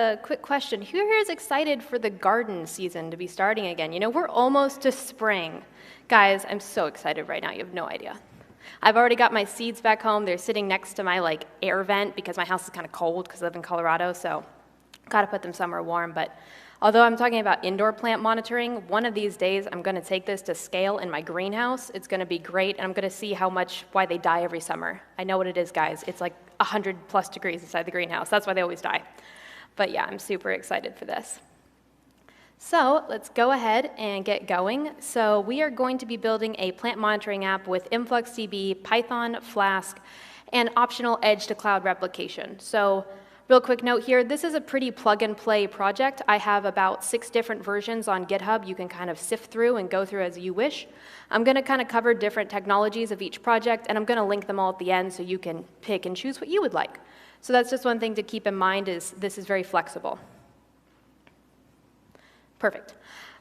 A quick question. Who here is excited for the garden season to be starting again? You know, we're almost to spring. Guys, I'm so excited right now. You have no idea. I've already got my seeds back home. They're sitting next to my air vent because my house is kind of cold because I live in Colorado, so got to put them somewhere warm. But although I'm talking about indoor plant monitoring, one of these days I'm going to take this to scale in my greenhouse. It's going to be great, and I'm going to see why they die every summer. I know what it is, guys. It's like 100+ degrees inside the greenhouse. That's why they always die. But yeah, I'm super excited for this. So let's go ahead and get going. So we are going to be building a plant monitoring app with InfluxDB, Python, Flask, and optional edge-to-cloud replication. So real quick note here, this is a pretty plug-and-play project. I have about 6 different versions on GitHub. You can kind of sift through and go through as you wish. I'm going to kind of cover different technologies of each project, and I'm going to link them all at the end so you can pick and choose what you would like. So that's just one thing to keep in mind, is this is very flexible. Perfect.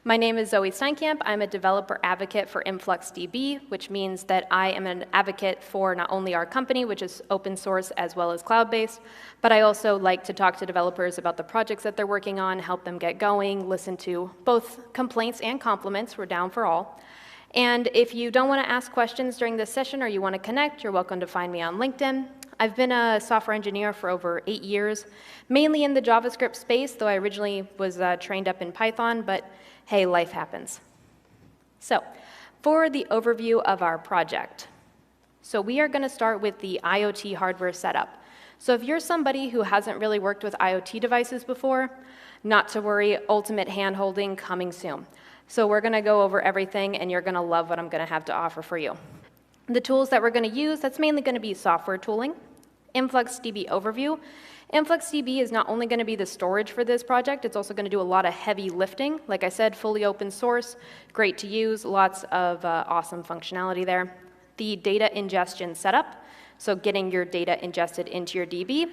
My name is Zoe Steinkamp. I'm a developer advocate for InfluxDB, which means that I am an advocate for not only our company, which is open source as well as cloud-based, but I also like to talk to developers about the projects that they're working on, help them get going, listen to both complaints and compliments. We're down for all. And if you don't want to ask questions during this session or you want to connect, you're welcome to find me on LinkedIn. I've been a software engineer for over 8 years, mainly in the JavaScript space, though I originally was trained up in Python, but hey, life happens. So for the overview of our project, so we are going to start with the IoT hardware setup. So if you're somebody who hasn't really worked with IoT devices before, not to worry, ultimate hand-holding coming soon. So we're going to go over everything, and you're going to love what I'm going to have to offer for you. The tools that we're going to use, that's mainly going to be software tooling. InfluxDB overview. InfluxDB is not only going to be the storage for this project, it's also going to do a lot of heavy lifting. Like I said, fully open source, great to use, lots of awesome functionality there. The data ingestion setup, so getting your data ingested into your DB.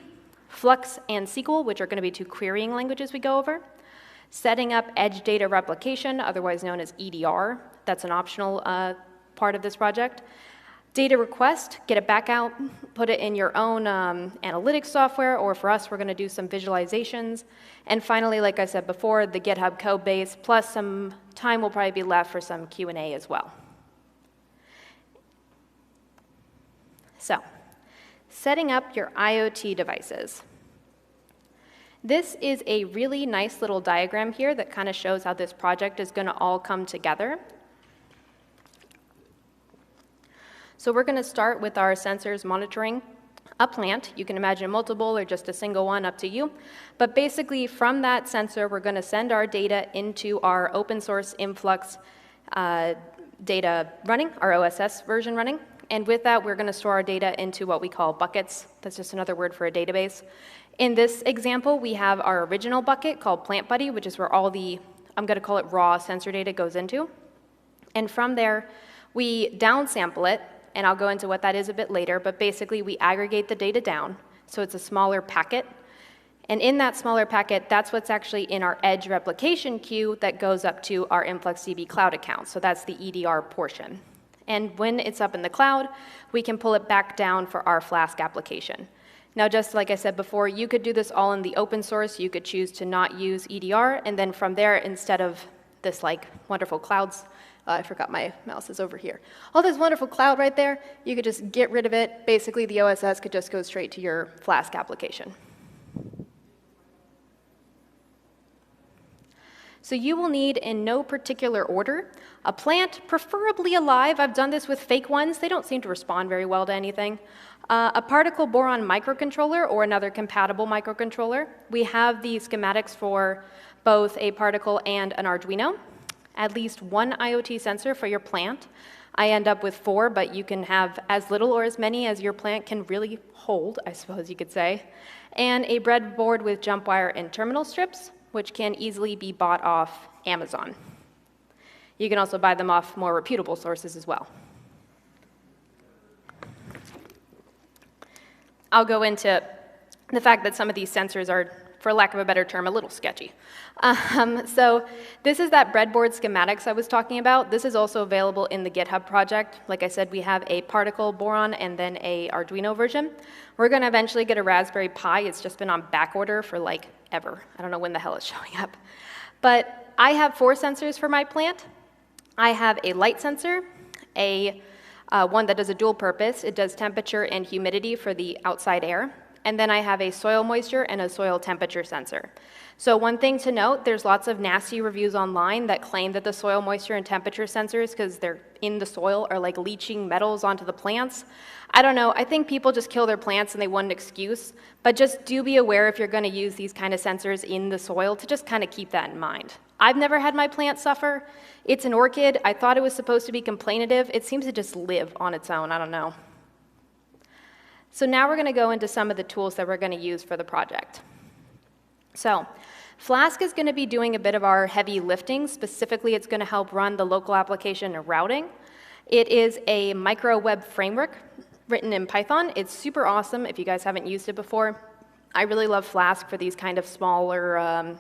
Flux and SQL, which are going to be 2 querying languages we go over. Setting up edge data replication, otherwise known as EDR. That's an optional part of this project. Data request, get it back out, put it in your own analytics software, or for us, we're going to do some visualizations. And finally, like I said before, the GitHub code base, plus some time will probably be left for some Q&A as well. So, setting up your IoT devices. This is a really nice little diagram here that kind of shows how this project is going to all come together. So we're going to start with our sensors monitoring a plant. You can imagine multiple or just a single one, up to you. But basically, from that sensor, we're going to send our data into our open source Influx data running, our OSS version running. And with that, we're going to store our data into what we call buckets. That's just another word for a database. In this example, we have our original bucket called Plant Buddy, which is where all the, I'm going to call it raw sensor data, goes into. And from there, we downsample it. And I'll go into what that is a bit later, but basically we aggregate the data down, so it's a smaller packet. And in that smaller packet, that's what's actually in our edge replication queue that goes up to our InfluxDB cloud account, so that's the EDR portion. And when it's up in the cloud, we can pull it back down for our Flask application. Now, just like I said before, you could do this all in the open source. You could choose to not use EDR, and then from there, instead of this wonderful clouds, I forgot my mouse is over here. All this wonderful cloud right there, you could just get rid of it. Basically, the OSS could just go straight to your Flask application. So you will need, in no particular order, a plant, preferably alive. I've done this with fake ones. They don't seem to respond very well to anything. A particle boron microcontroller or another compatible microcontroller. We have the schematics for both a particle and an Arduino. At least 1 IoT sensor for your plant. I end up with 4, but you can have as little or as many as your plant can really hold, I suppose you could say. And a breadboard with jump wire and terminal strips, which can easily be bought off Amazon. You can also buy them off more reputable sources as well. I'll go into the fact that some of these sensors are, for lack of a better term, a little sketchy. So this is that breadboard schematics I was talking about. This is also available in the GitHub project. Like I said, we have a particle boron and then a Arduino version. We're going to eventually get a Raspberry Pi. It's just been on back order for ever. I don't know when the hell it's showing up. But I have 4 sensors for my plant. I have a light sensor, one that does a dual purpose. It does temperature and humidity for the outside air. And then I have a soil moisture and a soil temperature sensor. So one thing to note, there's lots of nasty reviews online that claim that the soil moisture and temperature sensors, because they're in the soil, are like leaching metals onto the plants. I don't know, I think people just kill their plants and they want an excuse, but just do be aware if you're gonna use these kind of sensors in the soil to just kind of keep that in mind. I've never had my plant suffer. It's an orchid. I thought it was supposed to be complainative. It seems to just live on its own, I don't know. So now we're gonna go into some of the tools that we're gonna use for the project. So Flask is going to be doing a bit of our heavy lifting. Specifically, it's going to help run the local application and routing. It is a micro web framework written in Python. It's super awesome if you guys haven't used it before. I really love Flask for these kind of smaller,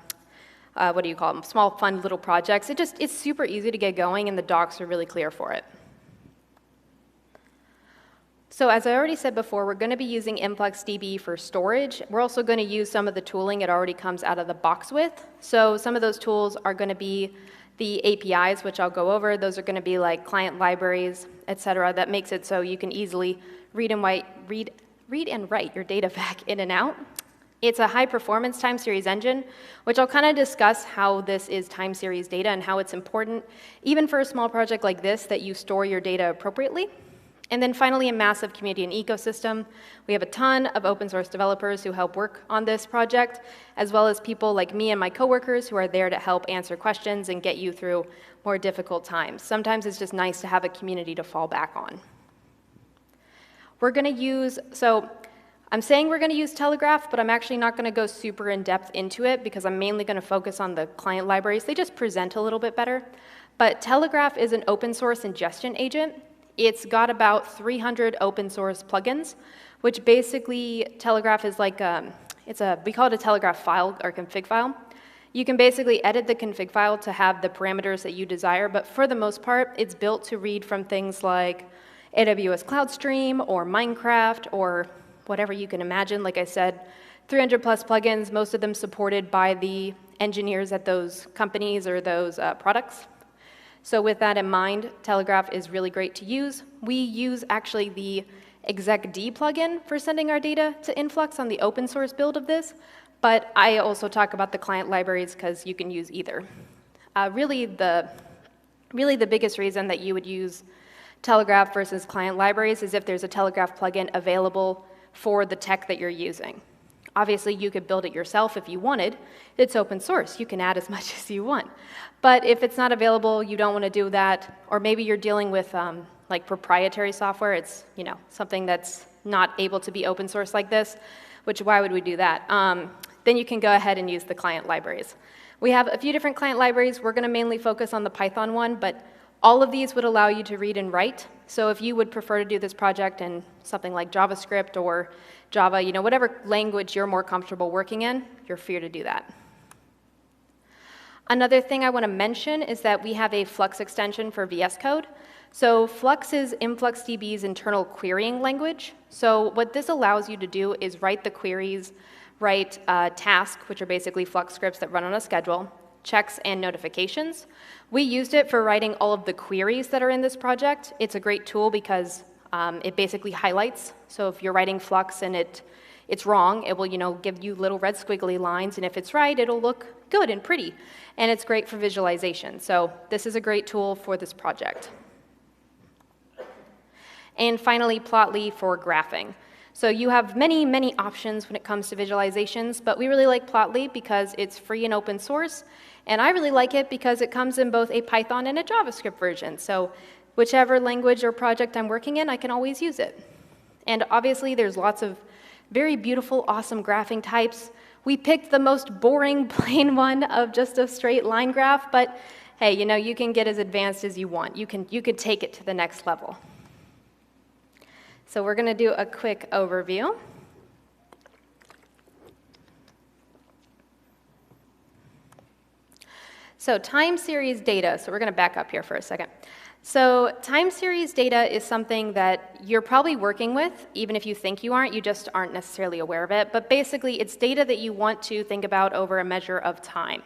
what do you call them, small fun little projects. It's super easy to get going and the docs are really clear for it. So as I already said before, we're going to be using InfluxDB for storage. We're also going to use some of the tooling it already comes out of the box with. So some of those tools are going to be the APIs, which I'll go over. Those are going to be like client libraries, et cetera. That makes it so you can easily read and write your data back in and out. It's a high-performance time series engine, which I'll kind of discuss how this is time series data and how it's important, even for a small project like this, that you store your data appropriately. And then finally, a massive community and ecosystem. We have a ton of open source developers who help work on this project, as well as people like me and my coworkers who are there to help answer questions and get you through more difficult times. Sometimes it's just nice to have a community to fall back on. We're going to use, so I'm saying we're going to use Telegraf, but I'm actually not going to go super in depth into it because I'm mainly going to focus on the client libraries. They just present a little bit better. But Telegraf is an open source ingestion agent. It's got about 300 open source plugins, which basically Telegraf is like, we call it a Telegraf file or config file. You can basically edit the config file to have the parameters that you desire, but for the most part, it's built to read from things like AWS Cloud Stream or Minecraft or whatever you can imagine. Like I said, 300 plus plugins, most of them supported by the engineers at those companies or those products. So with that in mind, Telegraf is really great to use. We use actually the execd plugin for sending our data to Influx on the open source build of this, but I also talk about the client libraries because you can use either. Really the biggest reason that you would use Telegraf versus client libraries is if there's a Telegraf plugin available for the tech that you're using. Obviously, you could build it yourself if you wanted. It's open source. You can add as much as you want. But if it's not available, you don't want to do that, or maybe you're dealing with like proprietary software, it's something that's not able to be open source like this, which why would we do that? Then you can go ahead and use the client libraries. We have a few different client libraries. We're going to mainly focus on the Python one, but all of these would allow you to read and write. So if you would prefer to do this project in something like JavaScript or Java, whatever language you're more comfortable working in, you're free to do that. Another thing I want to mention is that we have a Flux extension for VS Code. So Flux is InfluxDB's internal querying language. So what this allows you to do is write the queries, write tasks, which are basically Flux scripts that run on a schedule, checks and notifications. We used it for writing all of the queries that are in this project. It's a great tool because it basically highlights. So if you're writing Flux and it's wrong, it will give you little red squiggly lines, and if it's right, it'll look good and pretty. And it's great for visualization. So this is a great tool for this project. And finally, Plotly for graphing. So you have many, many options when it comes to visualizations, but we really like Plotly because it's free and open source. And I really like it because it comes in both a Python and a JavaScript version. So whichever language or project I'm working in, I can always use it. And obviously, there's lots of very beautiful, awesome graphing types. We picked the most boring, plain one of just a straight line graph, but hey, you can get as advanced as you want. You could take it to the next level. So we're going to do a quick overview. So time series data. So we're going to back up here for a second. So time series data is something that you're probably working with, even if you think you just aren't necessarily aware of it. But basically, it's data that you want to think about over a measure of time.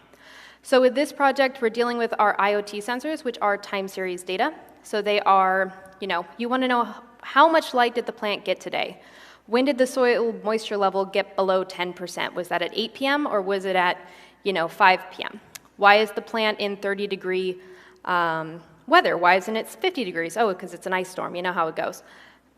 So with this project, we're dealing with our IoT sensors, which are time series data. So they are, you want to know how much light did the plant get today? When did the soil moisture level get below 10%? Was that at 8 p.m. or was it at, 5 p.m.? Why is the plant in 30-degree weather? Why isn't it 50 degrees? Oh, because it's an ice storm. You know how it goes.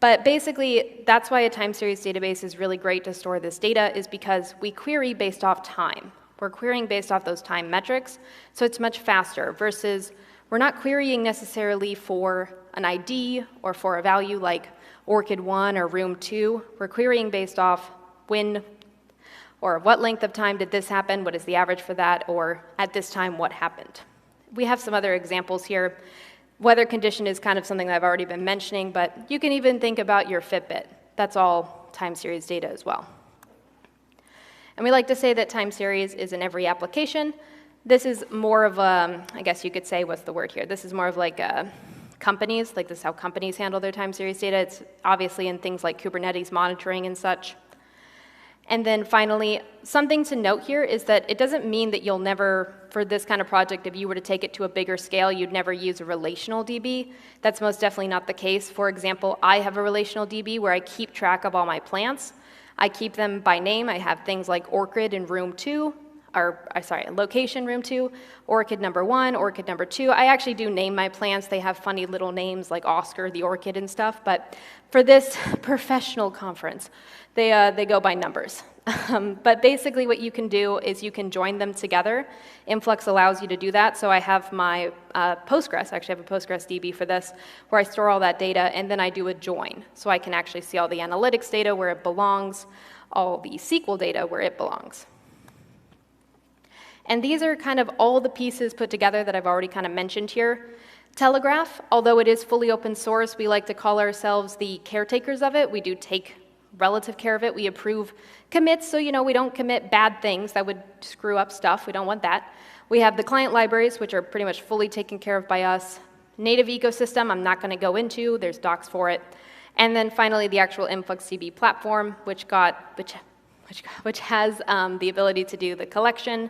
But basically, that's why a time series database is really great to store this data, is because we query based off time. We're querying based off those time metrics, so it's much faster versus we're not querying necessarily for an ID or for a value like Orchid 1 or Room 2. We're querying based off when or what length of time did this happen, what is the average for that, or at this time, what happened. We have some other examples here. Weather condition is kind of something that I've already been mentioning, but you can even think about your Fitbit. That's all time series data as well. And we like to say that time series is in every application. This is more of a, I guess you could say, what's the word here? This is more of like companies, like this is how companies handle their time series data. It's obviously in things like Kubernetes monitoring and such. And then finally, something to note here is that it doesn't mean that you'll never, for this kind of project, if you were to take it to a bigger scale, you'd never use a relational DB. That's most definitely not the case. For example, I have a relational DB where I keep track of all my plants. I keep them by name. I have things like Orchid in Room 2, location Room 2, Orchid number 1, Orchid number 2. I actually do name my plants. They have funny little names like Oscar the Orchid and stuff, but for this professional conference, they go by numbers. But basically what you can do is you can join them together. Influx allows you to do that, so I have my Postgres, actually I have a Postgres DB for this, where I store all that data, and then I do a join. So I can actually see all the analytics data where it belongs, all the SQL data where it belongs. And these are kind of all the pieces put together that I've already kind of mentioned here. Telegraf, although it is fully open source, we like to call ourselves the caretakers of it. We do take relative care of it. We approve commits, so we don't commit bad things that would screw up stuff. We don't want that. We have the client libraries, which are pretty much fully taken care of by us. Native ecosystem, I'm not going to go into. There's docs for it. And then finally, the actual InfluxDB platform, which has the ability to do the collection,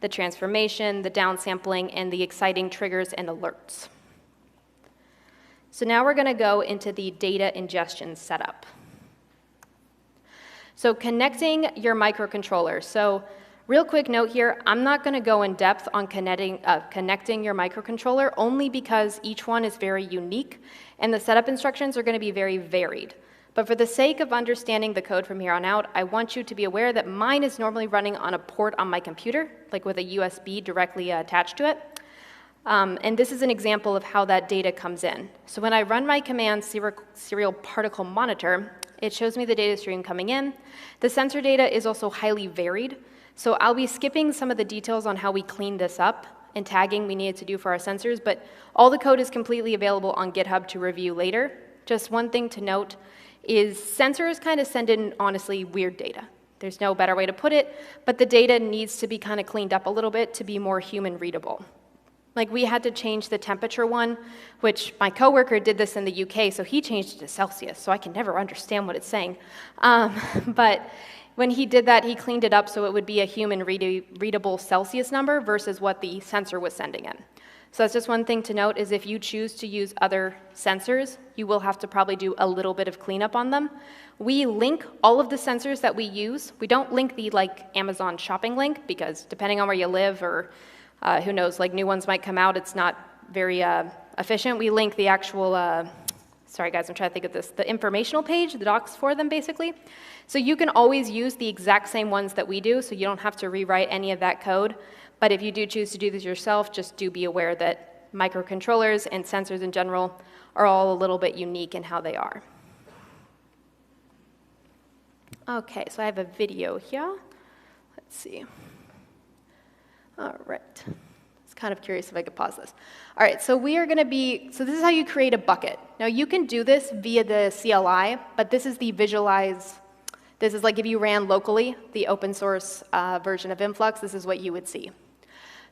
the transformation, the downsampling, and the exciting triggers and alerts. So now we're going to go into the data ingestion setup. So connecting your microcontroller. So real quick note here, I'm not going to go in depth on connecting your microcontroller only because each one is very unique and the setup instructions are going to be very varied. But for the sake of understanding the code from here on out, I want you to be aware that mine is normally running on a port on my computer, like with a USB directly attached to it. And this is an example of how that data comes in. So when I run my command serial particle monitor, it shows me the data stream coming in. The sensor data is also highly varied. So I'll be skipping some of the details on how we clean this up and tagging we needed to do for our sensors, but all the code is completely available on GitHub to review later. Just one thing to note is sensors kind of send in, honestly, weird data. There's no better way to put it, but the data needs to be kind of cleaned up a little bit to be more human readable. Like we had to change the temperature one, which my coworker did this in the UK, so he changed it to Celsius, so I can never understand what it's saying. But when he did that, he cleaned it up so it would be a human readable Celsius number versus what the sensor was sending in. So that's just one thing to note is if you choose to use other sensors, you will have to probably do a little bit of cleanup on them. We link all of the sensors that we use. We don't link the Amazon shopping link because depending on where you live or who knows, new ones might come out. It's not very efficient. We link the actual, sorry guys, I'm trying to think of this, the informational page, the docs for them basically. So you can always use the exact same ones that we do, so you don't have to rewrite any of that code. But if you do choose to do this yourself, just do be aware that microcontrollers and sensors in general are all a little bit unique in how they are. Okay, so I have a video here. Let's see. All right. I was kind of curious if I could pause this. All right, so we are going to so this is how you create a bucket. Now you can do this via the CLI, but this is the visualize. This is like if you ran locally, the open source version of Influx, this is what you would see.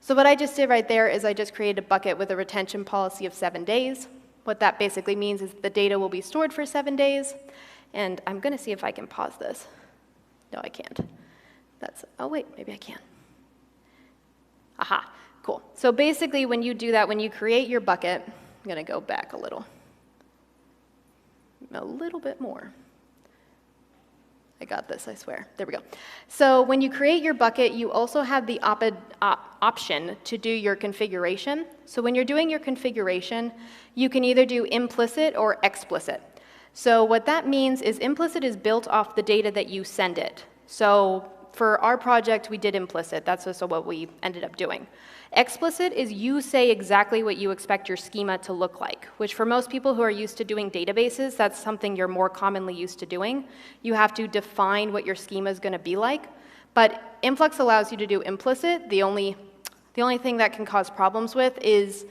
So what I just did right there is I just created a bucket with a retention policy of 7 days. What that basically means is the data will be stored for 7 days. And I'm going to see if I can pause this. No, I can't. Oh, wait, maybe I can. Aha, cool. So basically, when you do that, when you create your bucket, I'm going to go back a little bit more. I got this, I swear. There we go. So when you create your bucket, you also have the option to do your configuration. So when you're doing your configuration, you can either do implicit or explicit. So what that means is implicit is built off the data that you send it. So for our project, we did implicit. That's also what we ended up doing. Explicit is you say exactly what you expect your schema to look like, which for most people who are used to doing databases, that's something you're more commonly used to doing. You have to define what your schema is going to be like. But Influx allows you to do implicit. The only thing that can cause problems with is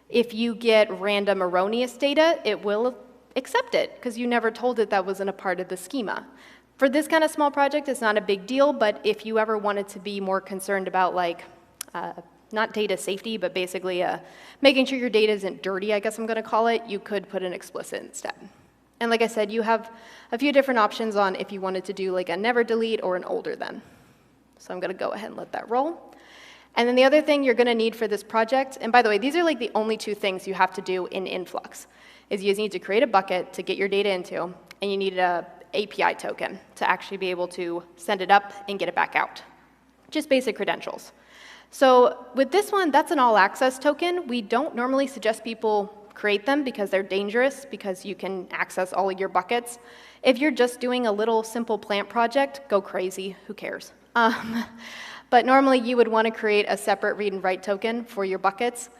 if you get random erroneous data, it will accept it because you never told it that wasn't a part of the schema. For this kind of small project, it's not a big deal, but if you ever wanted to be more concerned about like, not data safety, but basically making sure your data isn't dirty, I guess I'm going to call it, you could put an explicit instead. And like I said, you have a few different options on if you wanted to do like a never delete or an older than. So I'm going to go ahead and let that roll. And then the other thing you're going to need for this project, and by the way, these are like the only two things you have to do in Influx, is you need to create a bucket to get your data into, and you need an API token to actually be able to send it up and get it back out. Just basic credentials. So with this one, that's an all-access token. We don't normally suggest people create them because they're dangerous, because you can access all of your buckets. If you're just doing a little simple plant project, go crazy, who cares? But normally you would want to create a separate read and write token for your buckets.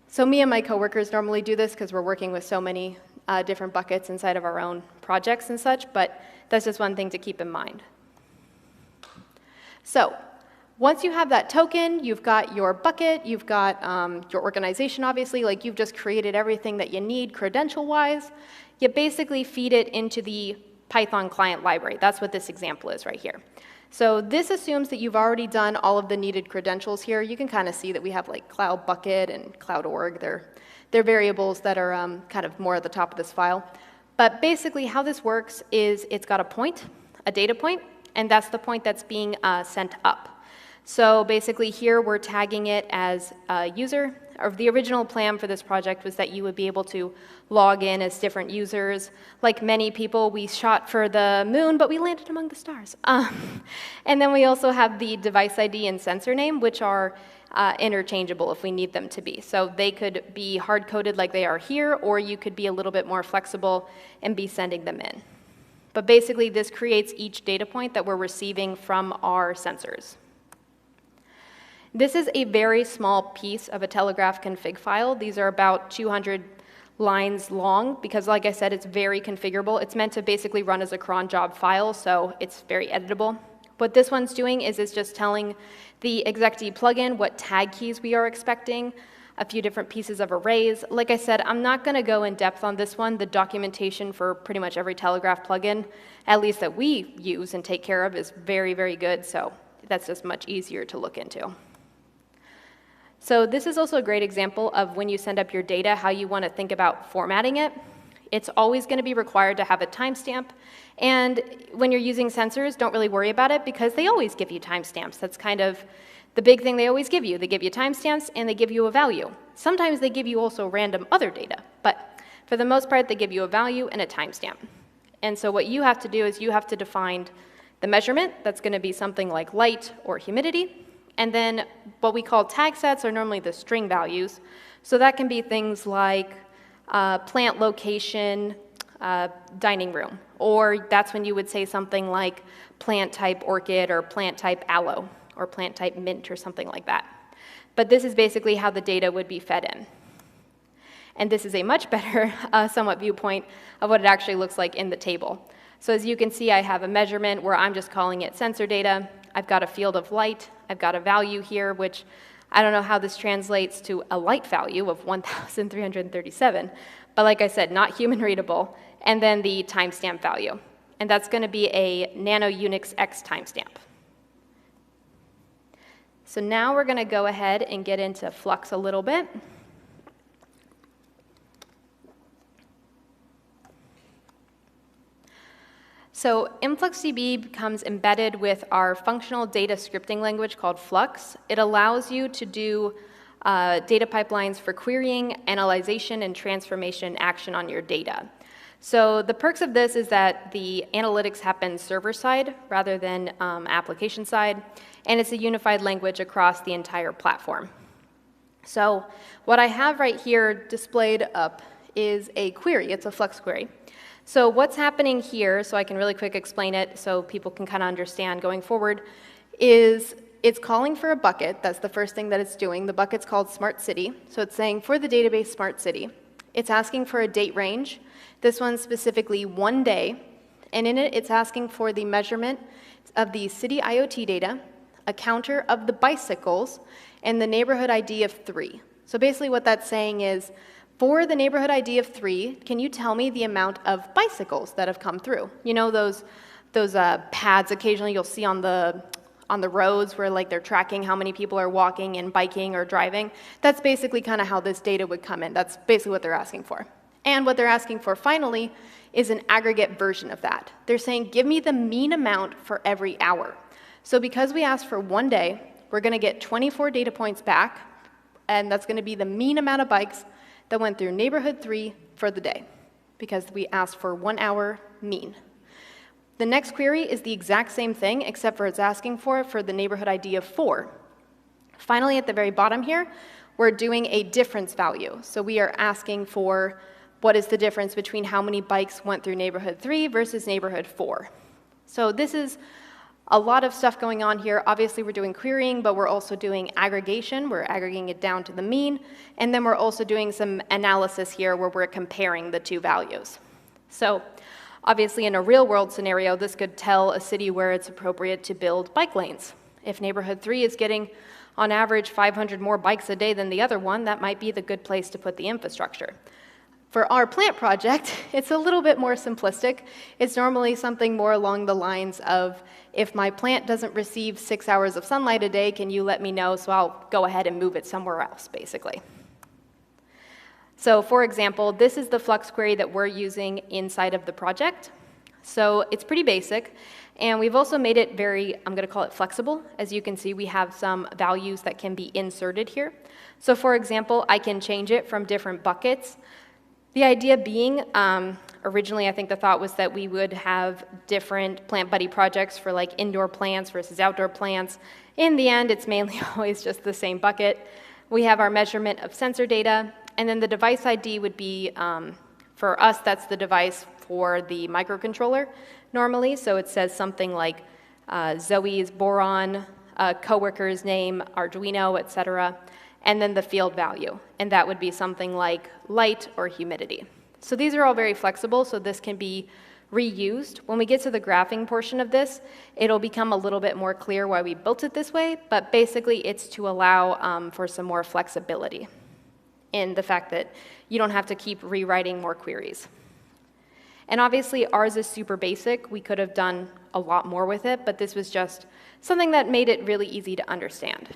So me and my coworkers normally do this because we're working with so many different buckets inside of our own projects and such, but that's just one thing to keep in mind. So once you have that token, you've got your bucket, you've got your organization, obviously, like you've just created everything that you need credential-wise. You basically feed it into the Python client library. That's what this example is right here. So this assumes that you've already done all of the needed credentials here. You can kind of see that we have like cloud bucket and cloud org. They're variables that are kind of more at the top of this file. But basically how this works is it's got a point, a data point, and that's the point that's being sent up. So basically here we're tagging it as a user. Or the original plan for this project was that you would be able to log in as different users. Like many people, we shot for the moon, but we landed among the stars. And then we also have the device ID and sensor name, which are interchangeable if we need them to be. So they could be hard-coded like they are here, or you could be a little bit more flexible and be sending them in. But basically, this creates each data point that we're receiving from our sensors. This is a very small piece of a Telegraf config file. These are about 200 lines long because, like I said, it's very configurable. It's meant to basically run as a cron job file, so it's very editable. What this one's doing is it's just telling the execd plugin what tag keys we are expecting, a few different pieces of arrays. Like I said, I'm not going to go in depth on this one. The documentation for pretty much every Telegraf plugin, at least that we use and take care of, is very, very good, so that's just much easier to look into. So this is also a great example of when you send up your data, how you want to think about formatting it. It's always going to be required to have a timestamp. And when you're using sensors, don't really worry about it because they always give you timestamps. That's kind of the big thing they always give you. They give you timestamps and they give you a value. Sometimes they give you also random other data, but for the most part, they give you a value and a timestamp. And so what you have to do is you have to define the measurement. That's going to be something like light or humidity. And then what we call tag sets are normally the string values. So that can be things like plant location, dining room. Or that's when you would say something like plant type orchid or plant type aloe or plant type mint or something like that. But this is basically how the data would be fed in. And this is a much better somewhat viewpoint of what it actually looks like in the table. So as you can see, I have a measurement where I'm just calling it sensor data. I've got a field of light. I've got a value here, which I don't know how this translates to a light value of 1,337. But like I said, not human readable. And then the timestamp value. And that's going to be a nano Unix X timestamp. So now we're going to go ahead and get into Flux a little bit. So InfluxDB becomes embedded with our functional data scripting language called Flux. It allows you to do data pipelines for querying, analyzation, and transformation action on your data. So the perks of this is that the analytics happen server-side rather than application side, and it's a unified language across the entire platform. So what I have right here displayed up is a query. It's a Flux query. So what's happening here, so I can really quick explain it so people can kind of understand going forward, is it's calling for a bucket. That's the first thing that it's doing. The bucket's called Smart City. So it's saying for the database Smart City. It's asking for a date range. This one's specifically 1 day. And in it, it's asking for the measurement of the city IoT data, a counter of the bicycles, and the neighborhood ID of 3. So basically what that's saying is, for the neighborhood ID of 3, can you tell me the amount of bicycles that have come through? You know those pads occasionally you'll see on the roads where like they're tracking how many people are walking and biking or driving? That's basically kind of how this data would come in. That's basically what they're asking for. And what they're asking for finally is an aggregate version of that. They're saying, give me the mean amount for every hour. So because we asked for 1 day, we're going to get 24 data points back, and that's going to be the mean amount of bikes that went through neighborhood 3 for the day, because we asked for 1 hour mean. The next query is the exact same thing, except for it's asking for the neighborhood ID of 4. Finally, at the very bottom here, we're doing a difference value. So we are asking for what is the difference between how many bikes went through neighborhood 3 versus neighborhood 4. So this is a lot of stuff going on here. Obviously, we're doing querying, but we're also doing aggregation. We're aggregating it down to the mean. And then we're also doing some analysis here where we're comparing the two values. So obviously, in a real-world scenario, this could tell a city where it's appropriate to build bike lanes. If neighborhood 3 is getting, on average, 500 more bikes a day than the other one, that might be the good place to put the infrastructure. For our plant project, it's a little bit more simplistic. It's normally something more along the lines of, if my plant doesn't receive 6 hours of sunlight a day, can you let me know so I'll go ahead and move it somewhere else, basically. So for example, this is the Flux query that we're using inside of the project. So it's pretty basic, and we've also made it very, I'm going to call it flexible. As you can see, we have some values that can be inserted here. So for example, I can change it from different buckets. The idea being, originally I think the thought was that we would have different plant buddy projects for like indoor plants versus outdoor plants. In the end, it's mainly always just the same bucket. We have our measurement of sensor data, and then the device ID would be, for us, that's the device for the microcontroller normally. So it says something like Zoe's boron, coworker's name, Arduino, etc., and then the field value. And that would be something like light or humidity. So these are all very flexible, so this can be reused. When we get to the graphing portion of this, it'll become a little bit more clear why we built it this way, but basically it's to allow for some more flexibility in the fact that you don't have to keep rewriting more queries. And obviously ours is super basic. We could have done a lot more with it, but this was just something that made it really easy to understand.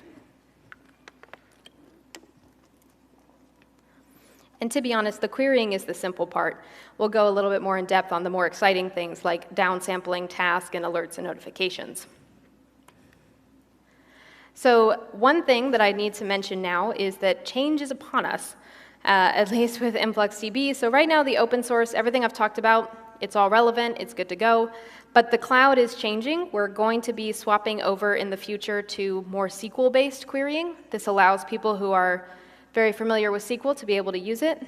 And to be honest, the querying is the simple part. We'll go a little bit more in depth on the more exciting things like downsampling, task, and alerts and notifications. So one thing that I need to mention now is that change is upon us, at least with InfluxDB. So right now, the open source, everything I've talked about, it's all relevant, it's good to go. But the cloud is changing. We're going to be swapping over in the future to more SQL-based querying. This allows people who are very familiar with SQL to be able to use it.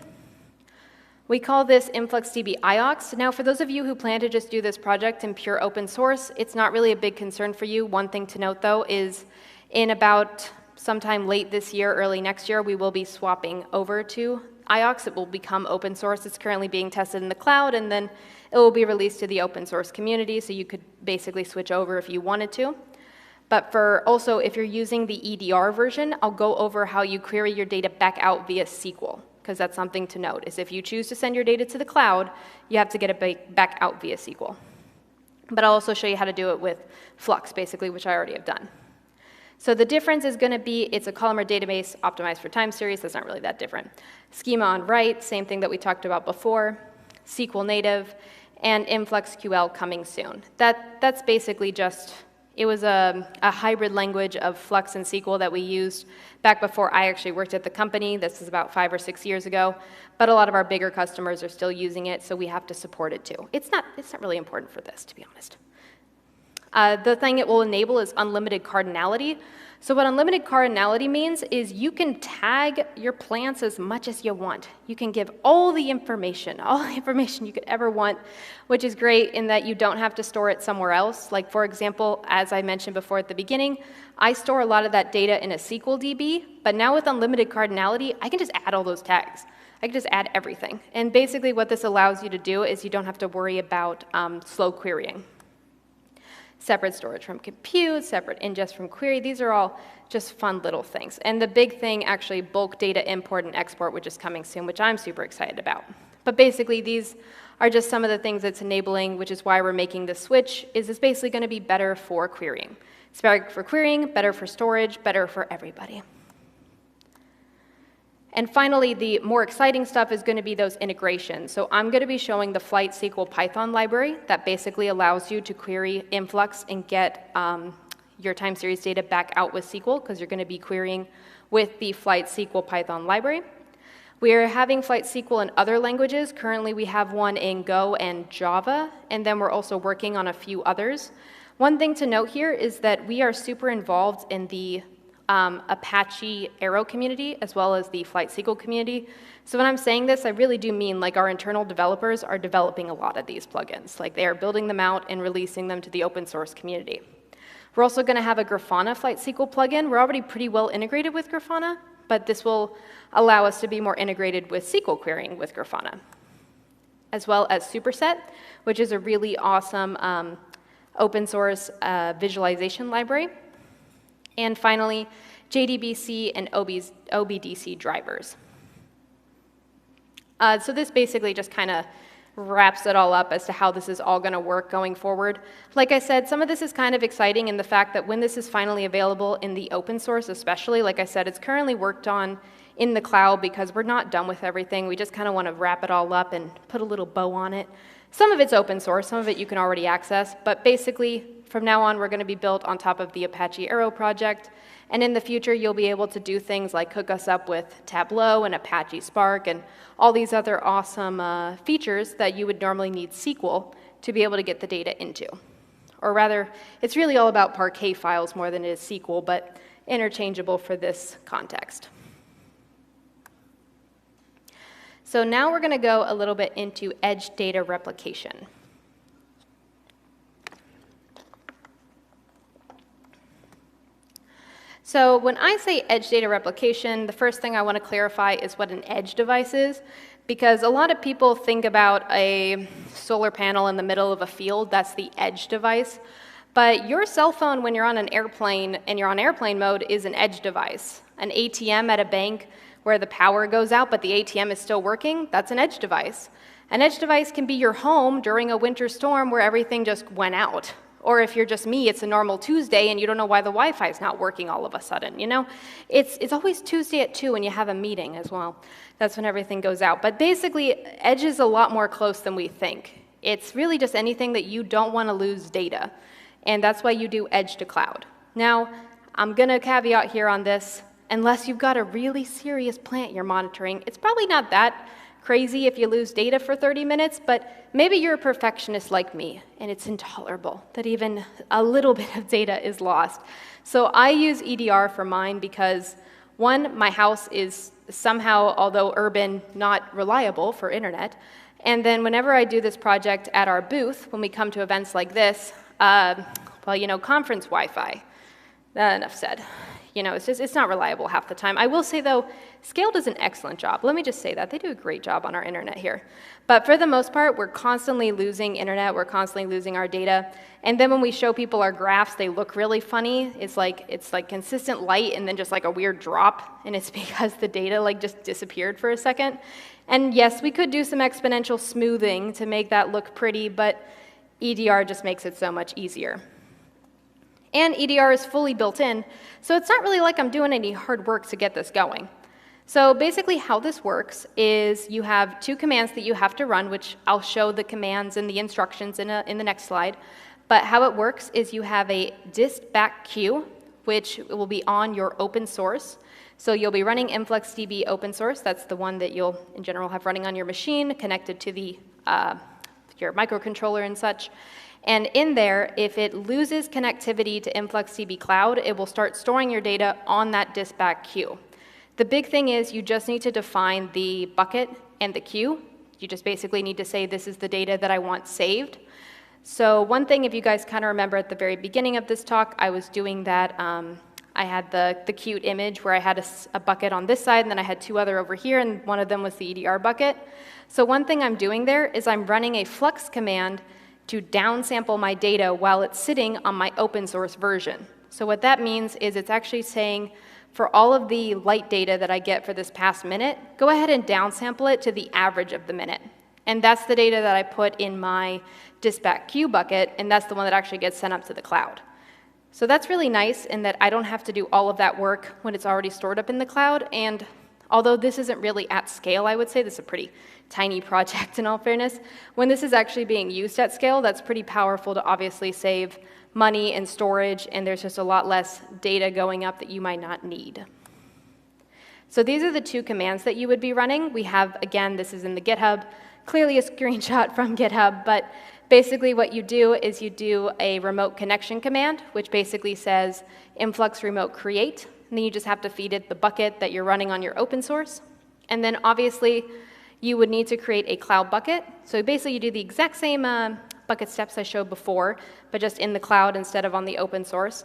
We call this InfluxDB IOX. Now, for those of you who plan to just do this project in pure open source, it's not really a big concern for you. One thing to note, though, is in about sometime late this year, early next year, we will be swapping over to IOX. It will become open source. It's currently being tested in the cloud, and then it will be released to the open source community, so you could basically switch over if you wanted to. But for also, if you're using the EDR version, I'll go over how you query your data back out via SQL, because that's something to note, is if you choose to send your data to the cloud, you have to get it back out via SQL. But I'll also show you how to do it with Flux, basically, which I already have done. So the difference is going to be, it's a columnar database optimized for time series. That's not really that different. Schema on write, same thing that we talked about before. SQL native. and InfluxQL coming soon. That's basically just, it was a hybrid language of Flux and SQL that we used back before I actually worked at the company. This is about 5 or 6 years ago, but a lot of our bigger customers are still using it, so we have to support it too. It's not really important for this, to be honest. The thing it will enable is unlimited cardinality. So what unlimited cardinality means is you can tag your plants as much as you want. You can give all the information you could ever want, which is great in that you don't have to store it somewhere else. Like, for example, as I mentioned before at the beginning, I store a lot of that data in a SQL DB, but now with unlimited cardinality, I can just add all those tags. I can just add everything. And basically what this allows you to do is you don't have to worry about slow querying. Separate storage from compute, separate ingest from query. These are all just fun little things. And the big thing, actually, bulk data import and export, which is coming soon, which I'm super excited about. But basically, these are just some of the things it's enabling, which is why we're making the switch, is it's basically going to be better for querying. It's better for querying, better for storage, better for everybody. And finally, the more exciting stuff is going to be those integrations. So I'm going to be showing the Flight SQL Python library that basically allows you to query Influx and get your time series data back out with SQL, because you're going to be querying with the Flight SQL Python library. We are having Flight SQL in other languages. Currently, we have one in Go and Java, and then we're also working on a few others. One thing to note here is that we are super involved in the Apache Arrow community, as well as the Flight SQL community. So when I'm saying this, I really do mean like our internal developers are developing a lot of these plugins. Like they are building them out and releasing them to the open source community. We're also going to have a Grafana Flight SQL plugin. We're already pretty well integrated with Grafana, but this will allow us to be more integrated with SQL querying with Grafana, as well as Superset, which is a really awesome open source visualization library. And finally, JDBC and OBDC drivers. So this basically just kind of wraps it all up as to how this is all going to work going forward. Like I said, some of this is kind of exciting in the fact that when this is finally available in the open source especially, like I said, it's currently worked on in the cloud because we're not done with everything. We just kind of want to wrap it all up and put a little bow on it. Some of it's open source, some of it you can already access, but basically from now on we're going to be built on top of the Apache Arrow project, and in the future you'll be able to do things like hook us up with Tableau and Apache Spark and all these other awesome features that you would normally need SQL to be able to get the data into. Or rather, it's really all about Parquet files more than it is SQL, but interchangeable for this context. So now we're going to go a little bit into edge data replication. So when I say edge data replication, the first thing I want to clarify is what an edge device is, because a lot of people think about a solar panel in the middle of a field. That's the edge device. But your cell phone, when you're on an airplane and you're on airplane mode, is an edge device. An ATM at a bank where the power goes out but the ATM is still working, that's an edge device. An edge device can be your home during a winter storm where everything just went out. Or if you're just me, it's a normal Tuesday and you don't know why the Wi-Fi is not working all of a sudden, you know? It's always Tuesday at 2 and you have a meeting as well. That's when everything goes out. But basically, edge is a lot more close than we think. It's really just anything that you don't want to lose data. And that's why you do edge to cloud. Now, I'm going to caveat here on this. Unless you've got a really serious plant you're monitoring, it's probably not that crazy if you lose data for 30 minutes, but maybe you're a perfectionist like me, and it's intolerable that even a little bit of data is lost. So I use EDR for mine because, one, my house is somehow, although urban, not reliable for internet. And then whenever I do this project at our booth, when we come to events like this, well, you know, conference Wi-Fi, enough said. You know, it's not reliable half the time. I will say, though, Scale does an excellent job. Let me just say that. They do a great job on our internet here. But for the most part, we're constantly losing internet. We're constantly losing our data. And then when we show people our graphs, they look really funny. It's like consistent light and then just like a weird drop. And it's because the data like just disappeared for a second. And yes, we could do some exponential smoothing to make that look pretty, but EDR just makes it so much easier. And EDR is fully built in, so it's not really like I'm doing any hard work to get this going. So basically how this works is you have two commands that you have to run, which I'll show the commands and the instructions in the next slide. But how it works is you have a dist back queue, which will be on your open source. So you'll be running InfluxDB open source. That's the one that you'll, in general, have running on your machine, connected to the, your microcontroller and such. And in there, if it loses connectivity to InfluxDB Cloud, it will start storing your data on that dist back queue. The big thing is you just need to define the bucket and the queue. You just basically need to say this is the data that I want saved. So one thing, if you guys kind of remember at the very beginning of this talk, I was doing that. I had the cute image where I had a bucket on this side, and then I had two other over here, and one of them was the EDR bucket. So one thing I'm doing there is I'm running a Flux command to downsample my data while it's sitting on my open source version. So what that means is it's actually saying, for all of the light data that I get for this past minute, go ahead and downsample it to the average of the minute. And that's the data that I put in my dist-back queue bucket, and that's the one that actually gets sent up to the cloud. So that's really nice in that I don't have to do all of that work when it's already stored up in the cloud. And although this isn't really at scale, I would say, this is a pretty tiny project in all fairness, when this is actually being used at scale, that's pretty powerful to obviously save money and storage, and there's just a lot less data going up that you might not need. So these are the two commands that you would be running. We have, again, this is in the GitHub, clearly a screenshot from GitHub, but basically what you do is you do a remote connection command, which basically says influx remote create, and then you just have to feed it the bucket that you're running on your open source. And then obviously you would need to create a cloud bucket. So basically you do the exact same bucket steps I showed before, but just in the cloud instead of on the open source.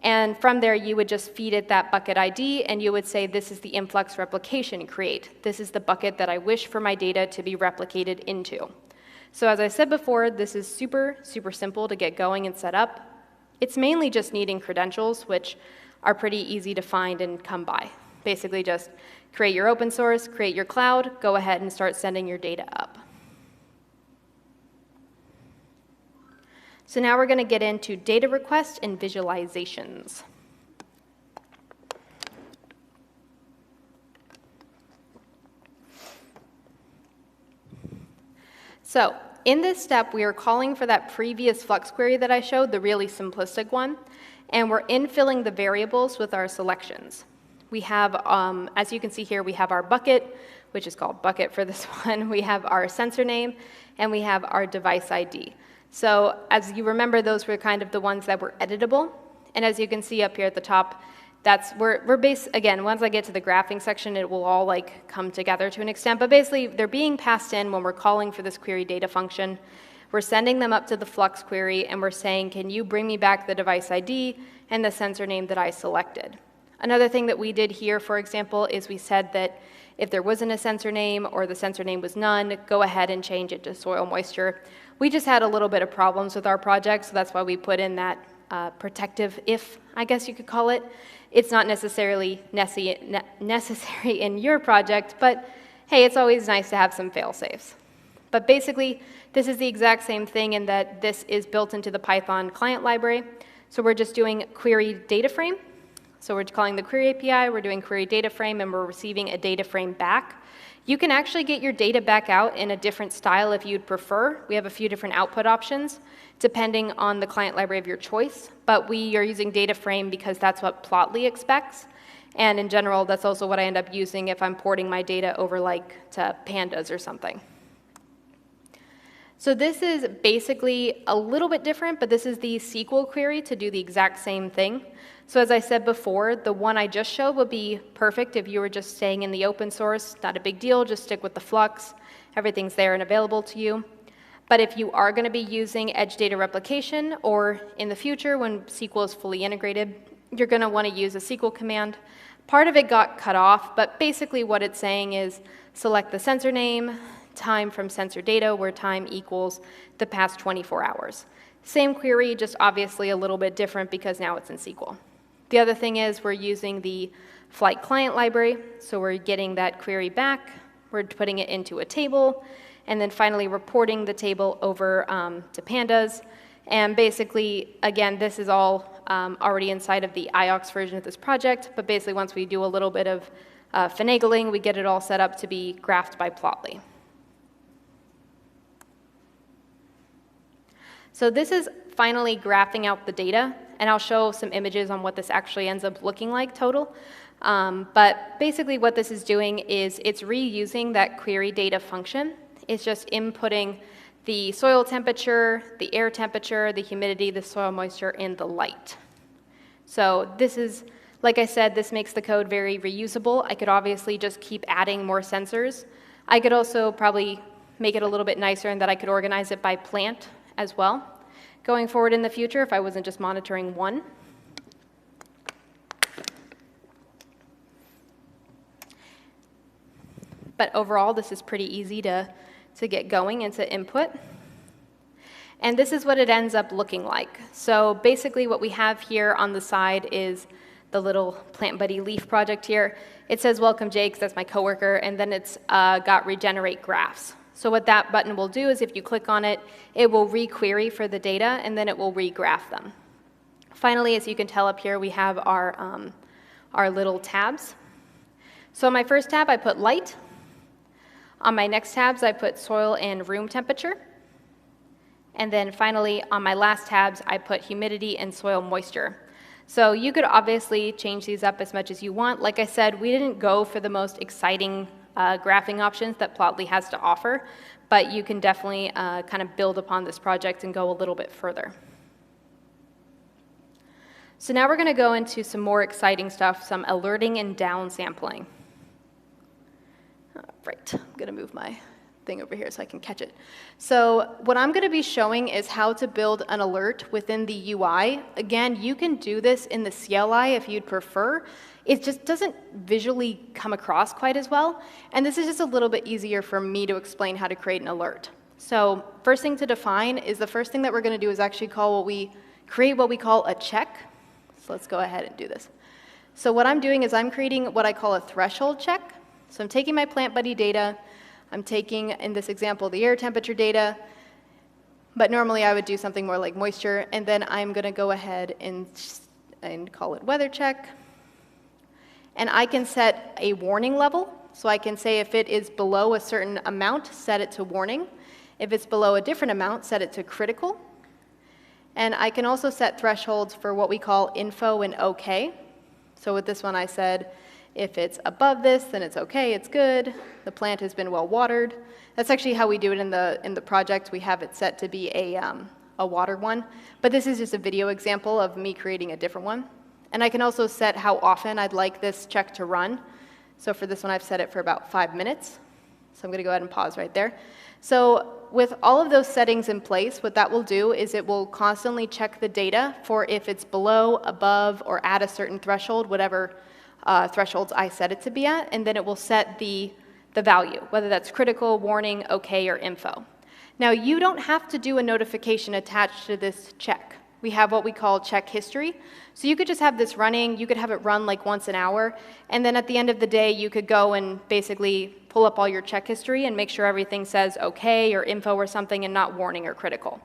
And from there, you would just feed it that bucket ID, and you would say, this is the influx replication create. This is the bucket that I wish for my data to be replicated into. So as I said before, this is super, super simple to get going and set up. It's mainly just needing credentials, which are pretty easy to find and come by. Basically just create your open source, create your cloud, go ahead and start sending your data up. So now we're going to get into data requests and visualizations. So in this step, we are calling for that previous Flux query that I showed, the really simplistic one, and we're infilling the variables with our selections. We have, as you can see here, we have our bucket, which is called bucket for this one. We have our sensor name, and we have our device ID. So as you remember, those were kind of the ones that were editable. And as you can see up here at the top, again, once I get to the graphing section, it will all like come together to an extent. But basically, they're being passed in when we're calling for this query data function. We're sending them up to the Flux query, and we're saying, can you bring me back the device ID and the sensor name that I selected? Another thing that we did here, for example, is we said that if there wasn't a sensor name or the sensor name was none, go ahead and change it to soil moisture. We just had a little bit of problems with our project, so that's why we put in that protective if, I guess you could call it. It's not necessarily necessary in your project, but hey, it's always nice to have some fail-safes. But basically, this is the exact same thing in that this is built into the Python client library. So we're just doing query data frame. So we're calling the query API, we're doing query data frame, and we're receiving a data frame back. You can actually get your data back out in a different style if you'd prefer. We have a few different output options depending on the client library of your choice, but we are using data frame because that's what Plotly expects. And in general, that's also what I end up using if I'm porting my data over like to pandas or something. So this is basically a little bit different, but this is the SQL query to do the exact same thing. So as I said before, the one I just showed would be perfect if you were just staying in the open source. Not a big deal, just stick with the Flux. Everything's there and available to you. But if you are going to be using edge data replication, or in the future when SQL is fully integrated, you're going to want to use a SQL command. Part of it got cut off, but basically what it's saying is select the sensor name, time from sensor data, where time equals the past 24 hours. Same query, just obviously a little bit different because now it's in SQL. The other thing is we're using the flight client library, so we're getting that query back, we're putting it into a table, and then finally reporting the table over to pandas. And basically, again, this is all already inside of the IOX version of this project, but basically once we do a little bit of finagling, we get it all set up to be graphed by Plotly. So this is finally graphing out the data, and I'll show some images on what this actually ends up looking like total. But basically what this is doing is it's reusing that query data function. It's just inputting the soil temperature, the air temperature, the humidity, the soil moisture, and the light. So this is, like I said, this makes the code very reusable. I could obviously just keep adding more sensors. I could also probably make it a little bit nicer in that I could organize it by plant as well going forward in the future if I wasn't just monitoring one. But overall, this is pretty easy to get going and to input. And this is what it ends up looking like. So basically what we have here on the side is the little Plant Buddy leaf project here. It says welcome Jake, 'cause that's my coworker, and then it's got regenerate graphs. So what that button will do is if you click on it, it will re-query for the data, and then it will re-graph them. Finally, as you can tell up here, we have our little tabs. So on my first tab, I put light. On my next tabs, I put soil and room temperature. And then finally, on my last tabs, I put humidity and soil moisture. So you could obviously change these up as much as you want. Like I said, we didn't go for the most exciting graphing options that Plotly has to offer, but you can definitely kind of build upon this project and go a little bit further. So now we're going to go into some more exciting stuff, some alerting and downsampling. Right, I'm going to move my thing over here so I can catch it. So what I'm going to be showing is how to build an alert within the UI. Again, you can do this in the CLI if you'd prefer. It just doesn't visually come across quite as well. And this is just a little bit easier for me to explain how to create an alert. So first thing to define is the first thing that we're going to do is actually create what we call a check. So let's go ahead and do this. So what I'm doing is I'm creating what I call a threshold check. So I'm taking my Plant Buddy data. I'm taking, in this example, the air temperature data. But normally I would do something more like moisture. And then I'm going to go ahead and call it weather check. And I can set a warning level. So I can say if it is below a certain amount, set it to warning. If it's below a different amount, set it to critical. And I can also set thresholds for what we call info and OK. So with this one I said, if it's above this, then it's OK, it's good. The plant has been well watered. That's actually how we do it in the project. We have it set to be a water one. But this is just a video example of me creating a different one. And I can also set how often I'd like this check to run. So for this one, I've set it for about 5 minutes. So I'm going to go ahead and pause right there. So with all of those settings in place, what that will do is it will constantly check the data for if it's below, above, or at a certain threshold, whatever thresholds I set it to be at, and then it will set the value, whether that's critical, warning, OK, or info. Now, you don't have to do a notification attached to this check. We have what we call check history. So you could just have this running. You could have it run like once an hour. And then at the end of the day, you could go and basically pull up all your check history and make sure everything says OK or info or something and not warning or critical.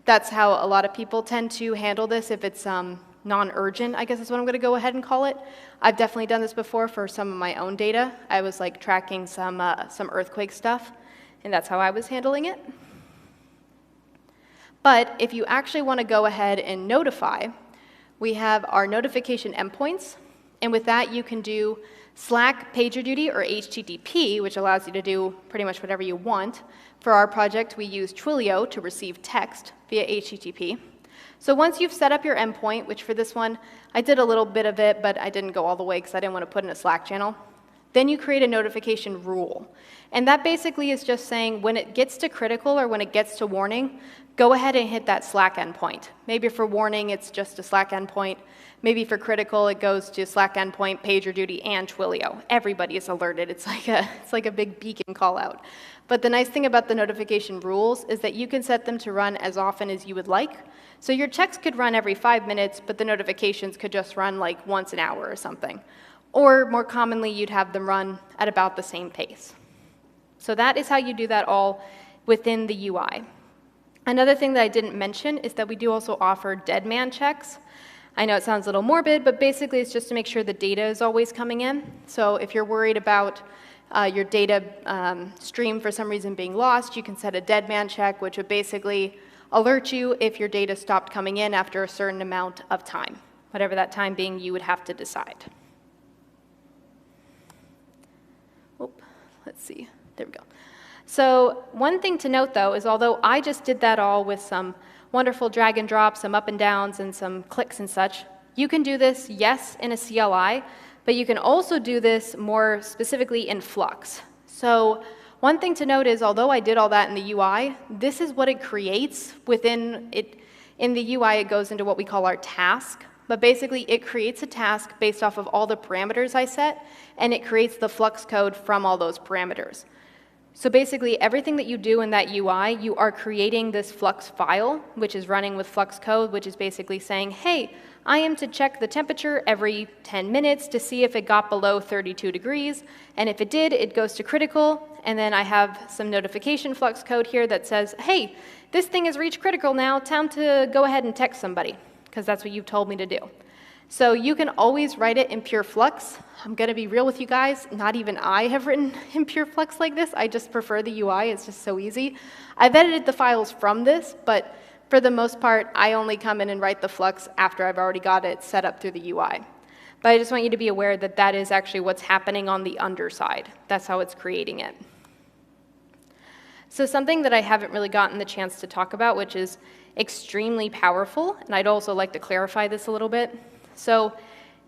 That's how a lot of people tend to handle this if it's non-urgent, I guess is what I'm going to go ahead and call it. I've definitely done this before for some of my own data. I was like tracking some earthquake stuff, and that's how I was handling it. But if you actually want to go ahead and notify, we have our notification endpoints. And with that, you can do Slack, PagerDuty, or HTTP, which allows you to do pretty much whatever you want. For our project, we use Twilio to receive text via HTTP. So once you've set up your endpoint, which for this one, I did a little bit of it, but I didn't go all the way because I didn't want to put in a Slack channel. Then you create a notification rule. And that basically is just saying when it gets to critical or when it gets to warning, go ahead and hit that Slack endpoint. Maybe for warning, it's just a Slack endpoint. Maybe for critical, it goes to Slack endpoint, PagerDuty, and Twilio. Everybody is alerted. It's like a big beacon call out. But the nice thing about the notification rules is that you can set them to run as often as you would like. So your checks could run every 5 minutes, but the notifications could just run like once an hour or something. Or more commonly, you'd have them run at about the same pace. So that is how you do that all within the UI. Another thing that I didn't mention is that we do also offer dead man checks. I know it sounds a little morbid, but basically it's just to make sure the data is always coming in. So if you're worried about your data stream for some reason being lost, you can set a dead man check, which would basically alert you if your data stopped coming in after a certain amount of time. Whatever that time being, you would have to decide. Let's see, there we go. So one thing to note though is although I just did that all with some wonderful drag and drop, some up and downs and some clicks and such, you can do this, yes, in a CLI, but you can also do this more specifically in Flux. So one thing to note is although I did all that in the UI, this is what it creates within it. In the UI, it goes into what we call our task. But basically, it creates a task based off of all the parameters I set, and it creates the Flux code from all those parameters. So basically, everything that you do in that UI, you are creating this Flux file, which is running with Flux code, which is basically saying, hey, I am to check the temperature every 10 minutes to see if it got below 32 degrees, and if it did, it goes to critical, and then I have some notification Flux code here that says, hey, this thing has reached critical now, time to go ahead and text somebody, because that's what you've told me to do. So you can always write it in pure Flux. I'm going to be real with you guys. Not even I have written in pure Flux like this. I just prefer the UI. It's just so easy. I've edited the files from this, but for the most part, I only come in and write the Flux after I've already got it set up through the UI. But I just want you to be aware that that is actually what's happening on the underside. That's how it's creating it. So something that I haven't really gotten the chance to talk about, which is extremely powerful, and I'd also like to clarify this a little bit. So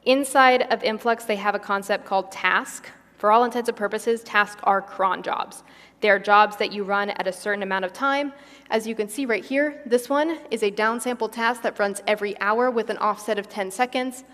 inside of Influx, they have a concept called task. For all intents and purposes, tasks are cron jobs. They're jobs that you run at a certain amount of time. As you can see right here, this one is a downsample task that runs every hour with an offset of 10 seconds.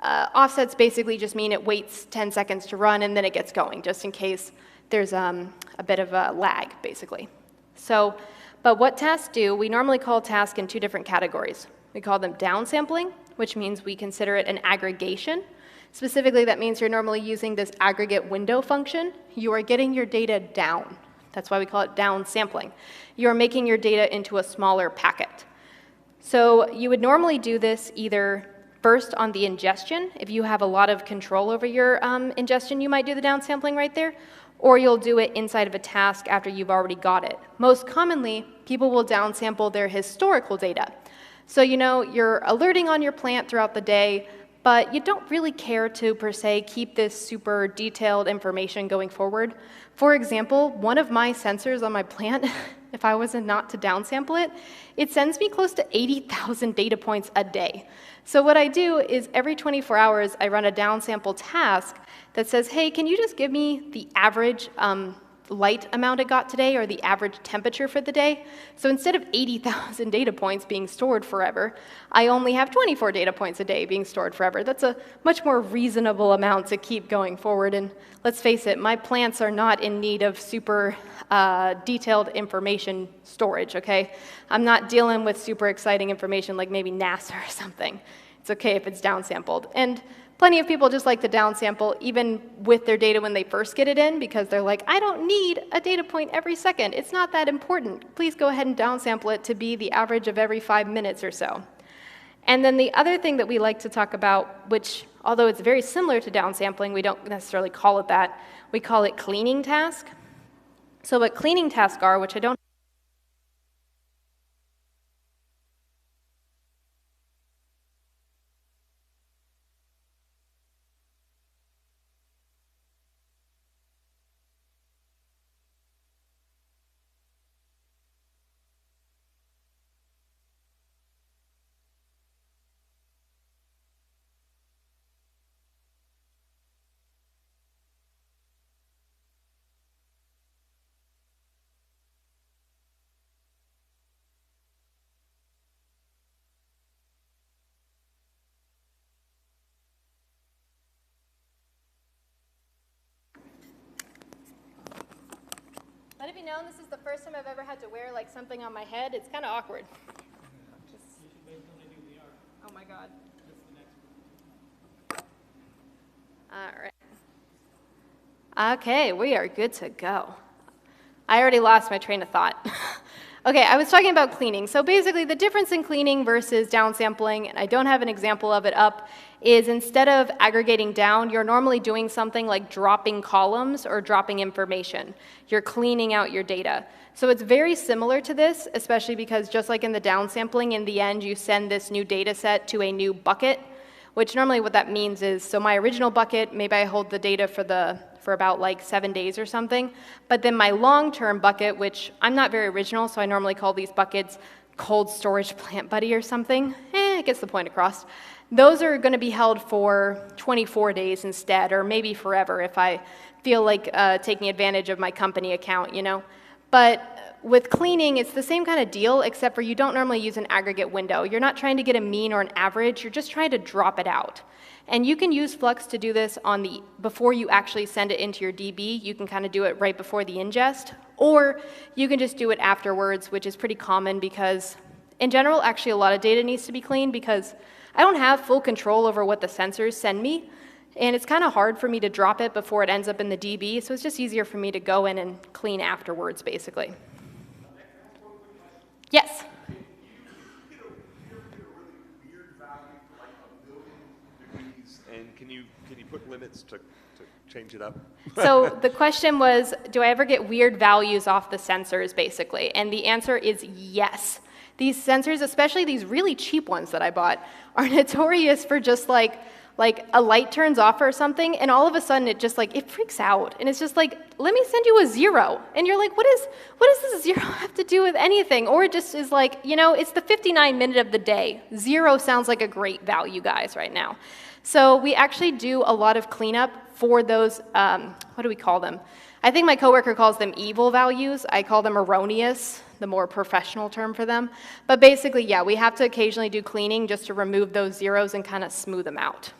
Offsets basically just mean it waits 10 seconds to run and then it gets going, just in case there's a bit of a lag, basically. So, but what tasks do, we normally call tasks in two different categories. We call them downsampling, which means we consider it an aggregation. Specifically, that means you're normally using this aggregate window function. You are getting your data down. That's why we call it downsampling. You're making your data into a smaller packet. So you would normally do this either first on the ingestion. If you have a lot of control over your ingestion, you might do the downsampling right there. Or you'll do it inside of a task after you've already got it. Most commonly, people will downsample their historical data. So you know, you're alerting on your plant throughout the day, but you don't really care to, per se, keep this super detailed information going forward. For example, one of my sensors on my plant, if I was not to downsample it, it sends me close to 80,000 data points a day. So what I do is every 24 hours, I run a downsample task that says, hey, can you just give me the average light amount it got today or the average temperature for the day? So instead of 80,000 data points being stored forever, I only have 24 data points a day being stored forever. That's a much more reasonable amount to keep going forward. And let's face it, my plants are not in need of super detailed information storage, okay? I'm not dealing with super exciting information like maybe NASA or something. It's okay if it's downsampled. And plenty of people just like to downsample even with their data when they first get it in because they're like, I don't need a data point every second. It's not that important. Please go ahead and downsample it to be the average of every 5 minutes or so. And then the other thing that we like to talk about, which although it's very similar to downsampling, we don't necessarily call it that. We call it cleaning task. So what cleaning tasks are, which I don't let it be known this is the first time I've ever had to wear like something on my head. It's kind of awkward. Oh my God. All right. Okay, we are good to go. I already lost my train of thought. Okay, I was talking about cleaning. So basically, the difference in cleaning versus downsampling, and I don't have an example of it up, is instead of aggregating down, you're normally doing something like dropping columns or dropping information. You're cleaning out your data. So it's very similar to this, especially because just like in the downsampling, in the end, you send this new data set to a new bucket, which normally what that means is, so my original bucket, maybe I hold the data for about like 7 days or something, but then my long-term bucket, which I'm not very original, so I normally call these buckets cold storage plant buddy or something. It gets the point across. Those are going to be held for 24 days instead, or maybe forever if I feel like taking advantage of my company account, you know. But with cleaning, it's the same kind of deal, except for you don't normally use an aggregate window. You're not trying to get a mean or an average, you're just trying to drop it out. And you can use Flux to do this before you actually send it into your DB. You can kind of do it right before the ingest, or you can just do it afterwards, which is pretty common because, in general, actually a lot of data needs to be cleaned because I don't have full control over what the sensors send me, and it's kind of hard for me to drop it before it ends up in the DB, so it's just easier for me to go in and clean afterwards, basically. Yes? And can you put limits to change it up? So the question was, do I ever get weird values off the sensors, basically? And the answer is yes. These sensors, especially these really cheap ones that I bought, are notorious for just like a light turns off or something, and all of a sudden it freaks out. And it's just like, let me send you a 0. And you're like, what does this 0 have to do with anything? Or it just is like, you know, it's the 59th minute of the day. 0 sounds like a great value, guys, right now. So we actually do a lot of cleanup for those, what do we call them? I think my coworker calls them evil values. I call them erroneous, the more professional term for them. But basically, yeah, we have to occasionally do cleaning just to remove those zeros and kind of smooth them out.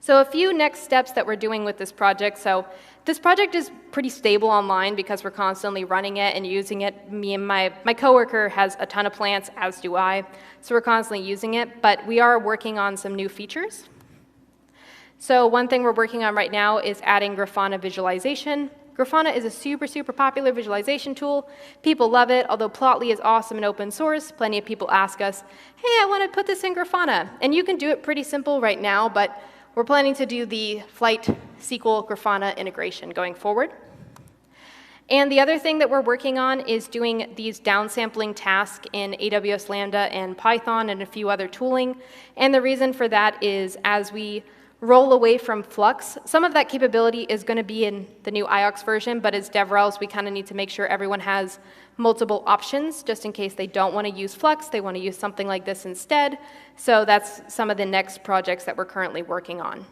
So a few next steps that we're doing with this project. So this project is pretty stable online because we're constantly running it and using it. Me and my coworker has a ton of plants, as do I. So we're constantly using it, but we are working on some new features. So one thing we're working on right now is adding Grafana visualization. Grafana is a super, super popular visualization tool. People love it, although Plotly is awesome and open source. Plenty of people ask us, hey, I want to put this in Grafana. And you can do it pretty simple right now, but we're planning to do the Flight SQL Grafana integration going forward. And the other thing that we're working on is doing these downsampling tasks in AWS Lambda and Python and a few other tooling. And the reason for that is as we roll away from Flux, some of that capability is going to be in the new IOX version, but as DevRels, we kind of need to make sure everyone has multiple options, just in case they don't want to use Flux, they want to use something like this instead. So that's some of the next projects that we're currently working on.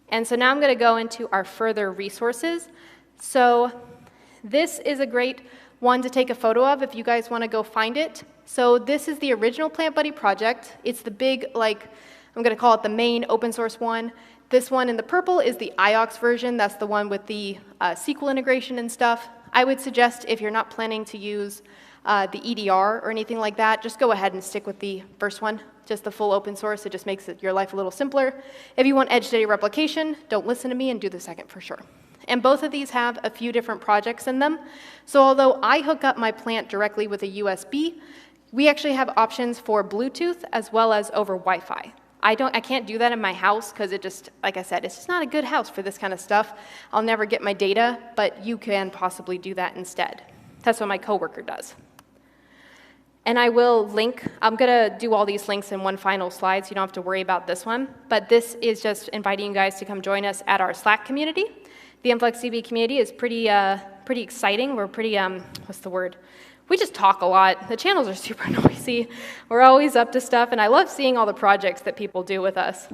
And so now I'm going to go into our further resources. So this is a great one to take a photo of if you guys want to go find it. So this is the original Plant Buddy project. It's the big, I'm going to call it the main open source one. This one in the purple is the IOX version. That's the one with the SQL integration and stuff. I would suggest if you're not planning to use the EDR or anything like that, just go ahead and stick with the first one, just the full open source. It just makes your life a little simpler. If you want edge data replication, don't listen to me and do the second for sure. And both of these have a few different projects in them. So although I hook up my plant directly with a USB, we actually have options for Bluetooth as well as over Wi-Fi. I can't do that in my house because it just, like I said, it's just not a good house for this kind of stuff. I'll never get my data, but you can possibly do that instead. That's what my coworker does. And I will link, I'm going to do all these links in one final slide so you don't have to worry about this one. But this is just inviting you guys to come join us at our Slack community. The InfluxDB community is pretty exciting. We're pretty, what's the word? We just talk a lot. The channels are super noisy. We're always up to stuff, and I love seeing all the projects that people do with us.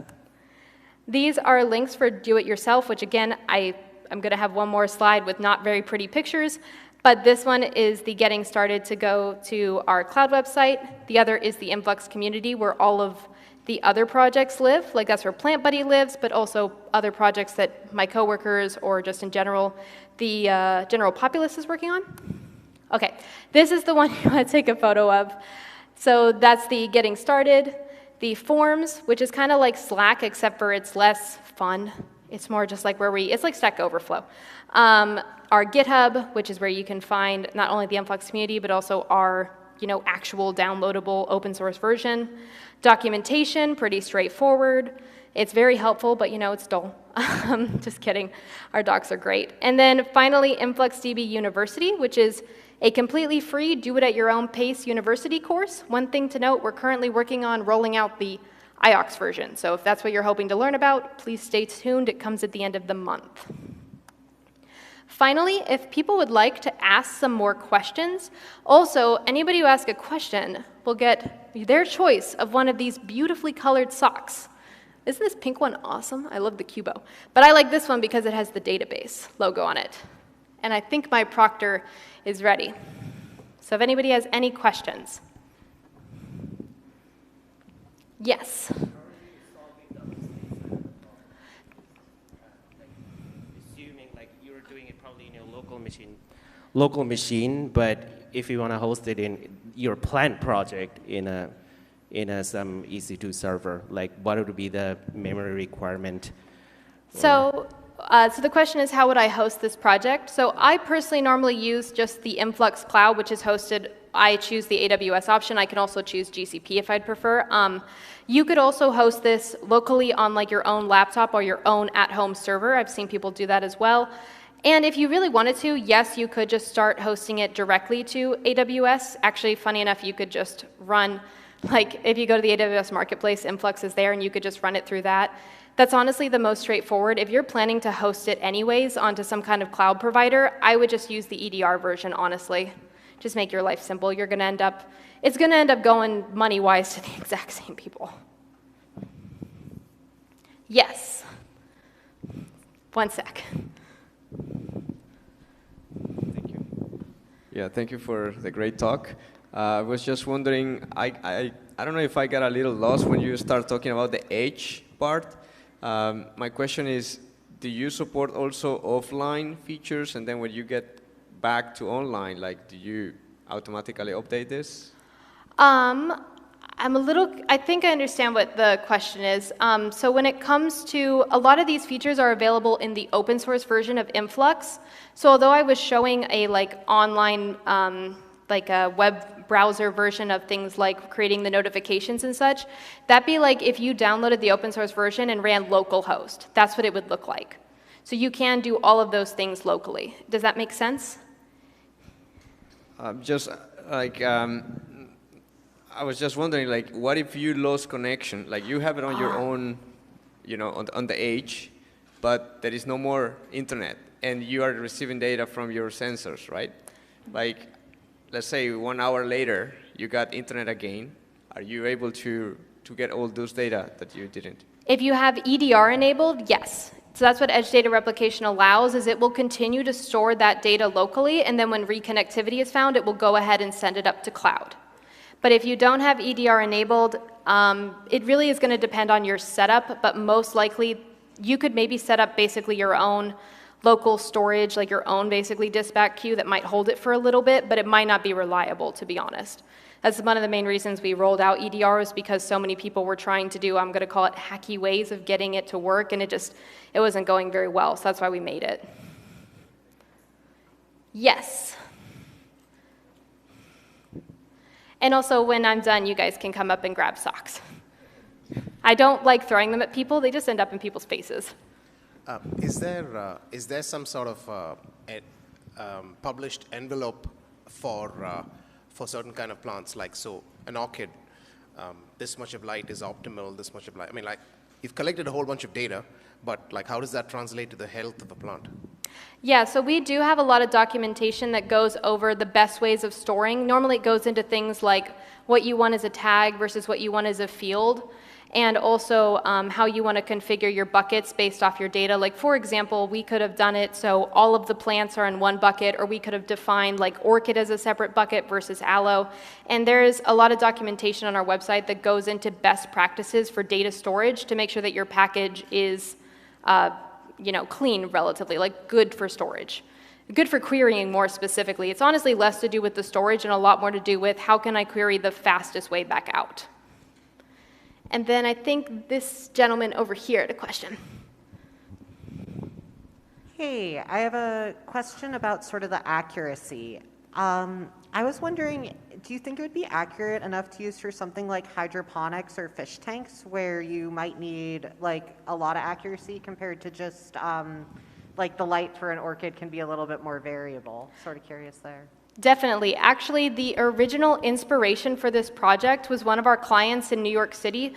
These are links for do-it-yourself, which again, I'm going to have one more slide with not very pretty pictures, but this one is the getting started to go to our cloud website. The other is the Influx community where all of the other projects live, like that's where Plant Buddy lives, but also other projects that my coworkers or just in general, the general populace is working on. Okay, this is the one you want to take a photo of. So that's the getting started. The forms, which is kind of like Slack, except for it's less fun. It's more just like it's like Stack Overflow. Our GitHub, which is where you can find not only the Influx community, but also our actual downloadable open source version. Documentation, pretty straightforward. It's very helpful, but it's dull. Just kidding. Our docs are great. And then finally, InfluxDB University, which is a completely free, do-it-at-your-own pace university course. One thing to note, we're currently working on rolling out the IOX version. So if that's what you're hoping to learn about, please stay tuned. It comes at the end of the month. Finally, if people would like to ask some more questions, also, anybody who asks a question will get their choice of one of these beautifully colored socks. Isn't this pink one awesome? I love the Cubo. But I like this one because it has the database logo on it. And I think my proctor is ready. So if anybody has any questions. Yes? Assuming like you're doing it probably in your local machine, but if you want to host it in your plant project in some EC2 server, like what would be the memory requirement? So the question is, how would I host this project? So I personally normally use just the Influx Cloud, which is hosted. I choose the AWS option. I can also choose GCP if I'd prefer. You could also host this locally on like your own laptop or your own at-home server. I've seen people do that as well. And if you really wanted to, yes, you could just start hosting it directly to AWS. Actually, funny enough, you could just run, like if you go to the AWS Marketplace, Influx is there, and you could just run it through that. That's honestly the most straightforward. If you're planning to host it anyways onto some kind of cloud provider, I would just use the EDR version, honestly. Just make your life simple. It's going to end up going money-wise to the exact same people. Yes. One sec. Thank you. Yeah, thank you for the great talk. I was just wondering, I don't know if I got a little lost when you start talking about the edge part. My question is, do you support also offline features, and then when you get back to online, like, do you automatically update this? I think I understand what the question is. So when it comes to, a lot of these features are available in the open source version of Influx. So although I was showing a online, like a web browser version of things like creating the notifications and such, that'd be like if you downloaded the open source version and ran localhost. That's what it would look like. So you can do all of those things locally. Does that make sense? Just like, I was just wondering, like, what if you lost connection? Like, you have it on your own, on the edge, but there is no more internet, and you are receiving data from your sensors, right? Like, let's say 1 hour later, you got internet again. Are you able to get all those data that you didn't? If you have EDR enabled, yes. So that's what edge data replication allows, is it will continue to store that data locally, and then when reconnectivity is found, it will go ahead and send it up to cloud. But if you don't have EDR enabled, it really is going to depend on your setup, but most likely you could maybe set up basically your own local storage, like your own basically dispatch queue that might hold it for a little bit, but it might not be reliable, to be honest. That's one of the main reasons we rolled out EDR, was because so many people were trying to do, I'm going to call it hacky ways of getting it to work, and it wasn't going very well, so that's why we made it. Yes. And also, when I'm done, you guys can come up and grab socks. I don't like throwing them at people. They just end up in people's faces. Is there some sort of published envelope for certain kind of plants, like so an orchid, this much of light is optimal, this much of light? I mean, like, you've collected a whole bunch of data, but like, how does that translate to the health of a plant? Yeah, so we do have a lot of documentation that goes over the best ways of storing. Normally it goes into things like what you want as a tag versus what you want as a field, and also how you want to configure your buckets based off your data. Like, for example, we could have done it so all of the plants are in one bucket, or we could have defined like orchid as a separate bucket versus aloe. And there's a lot of documentation on our website that goes into best practices for data storage to make sure that your package is clean relatively, like good for storage. Good for querying more specifically. It's honestly less to do with the storage and a lot more to do with how can I query the fastest way back out. And then I think this gentleman over here had a question. Hey, I have a question about sort of the accuracy. I was wondering, do you think it would be accurate enough to use for something like hydroponics or fish tanks where you might need like a lot of accuracy compared to just like the light for an orchid can be a little bit more variable? Sort of curious there. Definitely. Actually, the original inspiration for this project was one of our clients in New York City.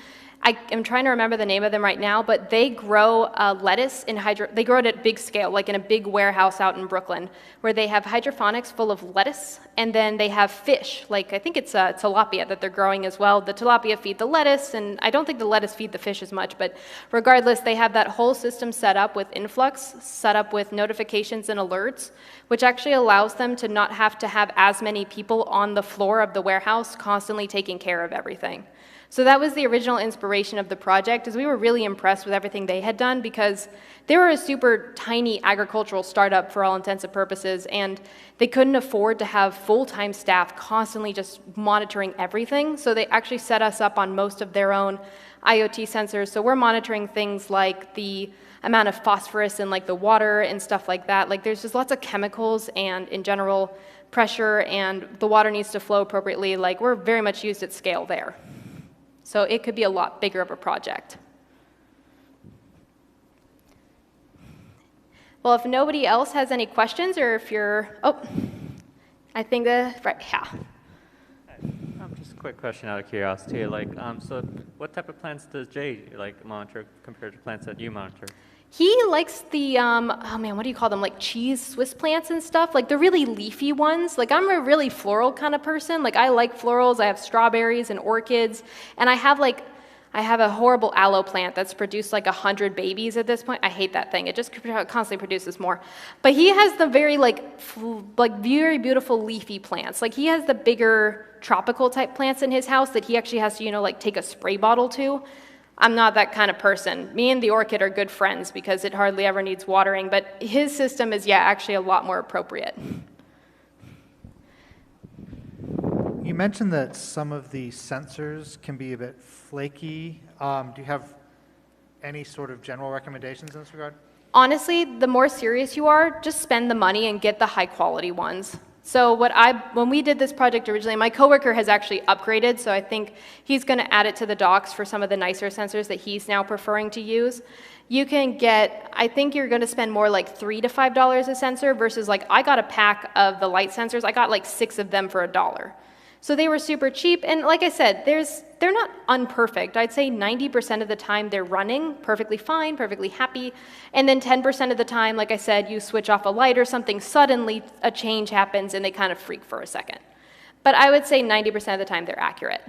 I am trying to remember the name of them right now, but they grow lettuce they grow it at big scale, like in a big warehouse out in Brooklyn, where they have hydroponics full of lettuce, and then they have fish, like I think it's tilapia that they're growing as well. The tilapia feed the lettuce, and I don't think the lettuce feed the fish as much, but regardless, they have that whole system set up with Influx, set up with notifications and alerts, which actually allows them to not have to have as many people on the floor of the warehouse constantly taking care of everything. So that was the original inspiration of the project, is we were really impressed with everything they had done because they were a super tiny agricultural startup for all intents and purposes, and they couldn't afford to have full-time staff constantly just monitoring everything. So they actually set us up on most of their own IoT sensors. So we're monitoring things like the amount of phosphorus in like the water and stuff like that. Like there's just lots of chemicals and in general pressure, and the water needs to flow appropriately. Like we're very much used at scale there. So it could be a lot bigger of a project. Well, if nobody else has any questions, or if you're, I think right, yeah. Just a quick question out of curiosity, like, so what type of plants does Jay like monitor compared to plants that you monitor? He likes the, oh man, what do you call them? Like cheese Swiss plants and stuff, like the really leafy ones. Like I'm a really floral kind of person. Like I like florals. I have strawberries and orchids. And I have a horrible aloe plant that's produced like 100 babies at this point. I hate that thing. It just constantly produces more. But he has the very like very beautiful leafy plants. Like he has the bigger tropical type plants in his house that he actually has to, like take a spray bottle to. I'm not that kind of person. Me and the orchid are good friends because it hardly ever needs watering, but his system is, actually a lot more appropriate. You mentioned that some of the sensors can be a bit flaky. Do you have any sort of general recommendations in this regard? Honestly, the more serious you are, just spend the money and get the high quality ones. So when we did this project originally, my coworker has actually upgraded, so I think he's going to add it to the docs for some of the nicer sensors that he's now preferring to use. You can get, I think you're going to spend more like $3 to $5 a sensor versus like I got a pack of the light sensors. I got like 6 of them for $1. So they were super cheap, and like I said, they're not unperfect. I'd say 90% of the time they're running perfectly fine, perfectly happy, and then 10% of the time, like I said, you switch off a light or something, suddenly a change happens and they kind of freak for a second. But I would say 90% of the time they're accurate.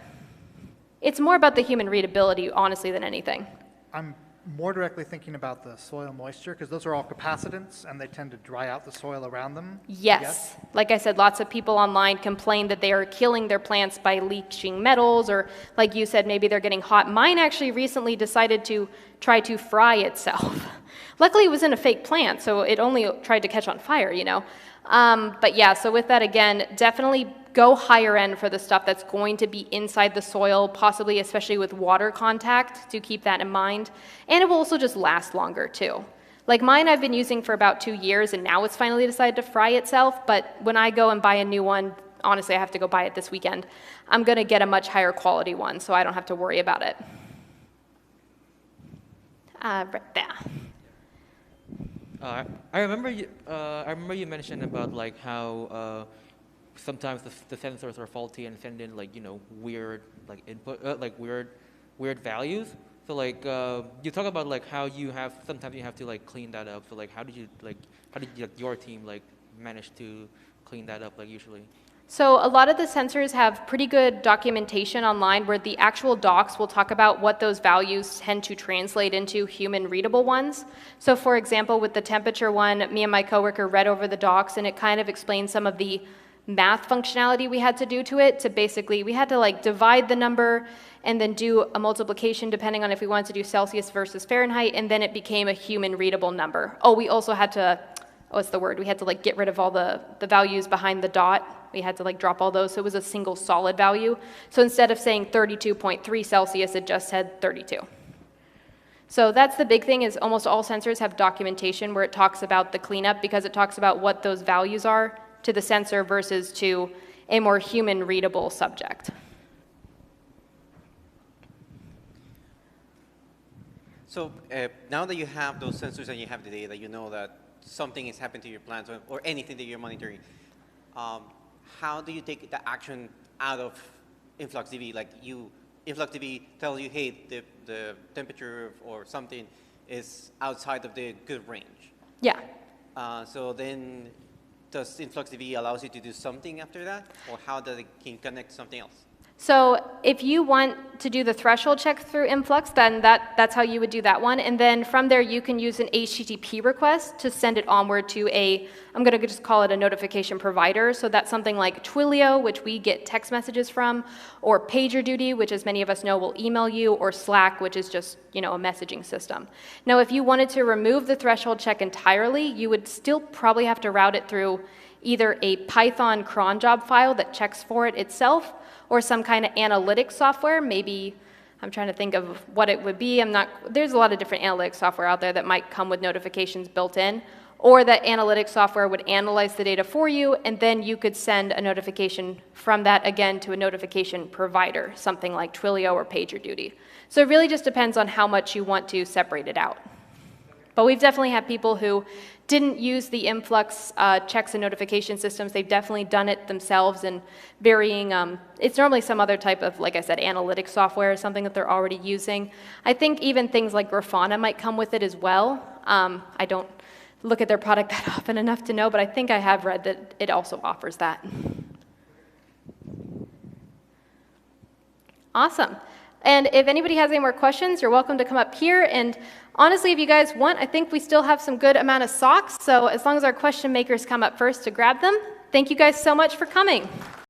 It's more about the human readability, honestly, than anything. I'm more directly thinking about the soil moisture, because those are all capacitants and they tend to dry out the soil around them. Yes. Like I said, lots of people online complain that they are killing their plants by leaching metals, or like you said, maybe they're getting hot. Mine actually recently decided to try to fry itself. Luckily, it was in a fake plant, so it only tried to catch on fire, But yeah, so with that, again, definitely go higher end for the stuff that's going to be inside the soil, possibly especially with water contact, to keep that in mind. And it will also just last longer too. Like mine I've been using for about 2 years, and now it's finally decided to fry itself, but when I go and buy a new one, honestly I have to go buy it this weekend, I'm going to get a much higher quality one so I don't have to worry about it. Right there. I remember you mentioned about like how sometimes the sensors are faulty and send in like weird like input like weird values. So like you talk about like how sometimes you have to like clean that up. So like how did your team like manage to clean that up like usually? So a lot of the sensors have pretty good documentation online where the actual docs will talk about what those values tend to translate into human readable ones. So for example, with the temperature one, me and my coworker read over the docs, and it kind of explained some of the math functionality we had to do to it. To basically, we had to like divide the number and then do a multiplication depending on if we wanted to do Celsius versus Fahrenheit, and then it became a human readable number. Oh, we also had to, what's the word? We had to like get rid of all the values behind the dot. We had to like drop all those, so it was a single solid value. So instead of saying 32.3 Celsius, it just said 32. So that's the big thing, is almost all sensors have documentation where it talks about the cleanup, because it talks about what those values are to the sensor versus to a more human readable subject. So now that you have those sensors and you have the data, you know that something is happening to your plants or anything that you're monitoring. How do you take the action out of InfluxDB? Like InfluxDB tells you, hey, the temperature or something is outside of the good range. Yeah. So then does InfluxDB allows you to do something after that? Or how does it can connect to something else? So if you want to do the threshold check through Influx, then that's how you would do that one. And then from there, you can use an HTTP request to send it onward to I'm going to just call it a notification provider. So that's something like Twilio, which we get text messages from, or PagerDuty, which as many of us know will email you, or Slack, which is just, a messaging system. Now, if you wanted to remove the threshold check entirely, you would still probably have to route it through either a Python cron job file that checks for it itself, or some kind of analytics software. Maybe, I'm trying to think of what it would be. There's a lot of different analytics software out there that might come with notifications built in, or that analytics software would analyze the data for you, and then you could send a notification from that again to a notification provider, something like Twilio or PagerDuty. So it really just depends on how much you want to separate it out. But we've definitely had people who didn't use the Influx checks and notification systems. They've definitely done it themselves in varying, it's normally some other type of, like I said, analytics software or something that they're already using. I think even things like Grafana might come with it as well. I don't look at their product that often enough to know, but I think I have read that it also offers that. Awesome. And if anybody has any more questions, you're welcome to come up here. And honestly, if you guys want, I think we still have some good amount of socks. So as long as our question makers come up first to grab them, thank you guys so much for coming.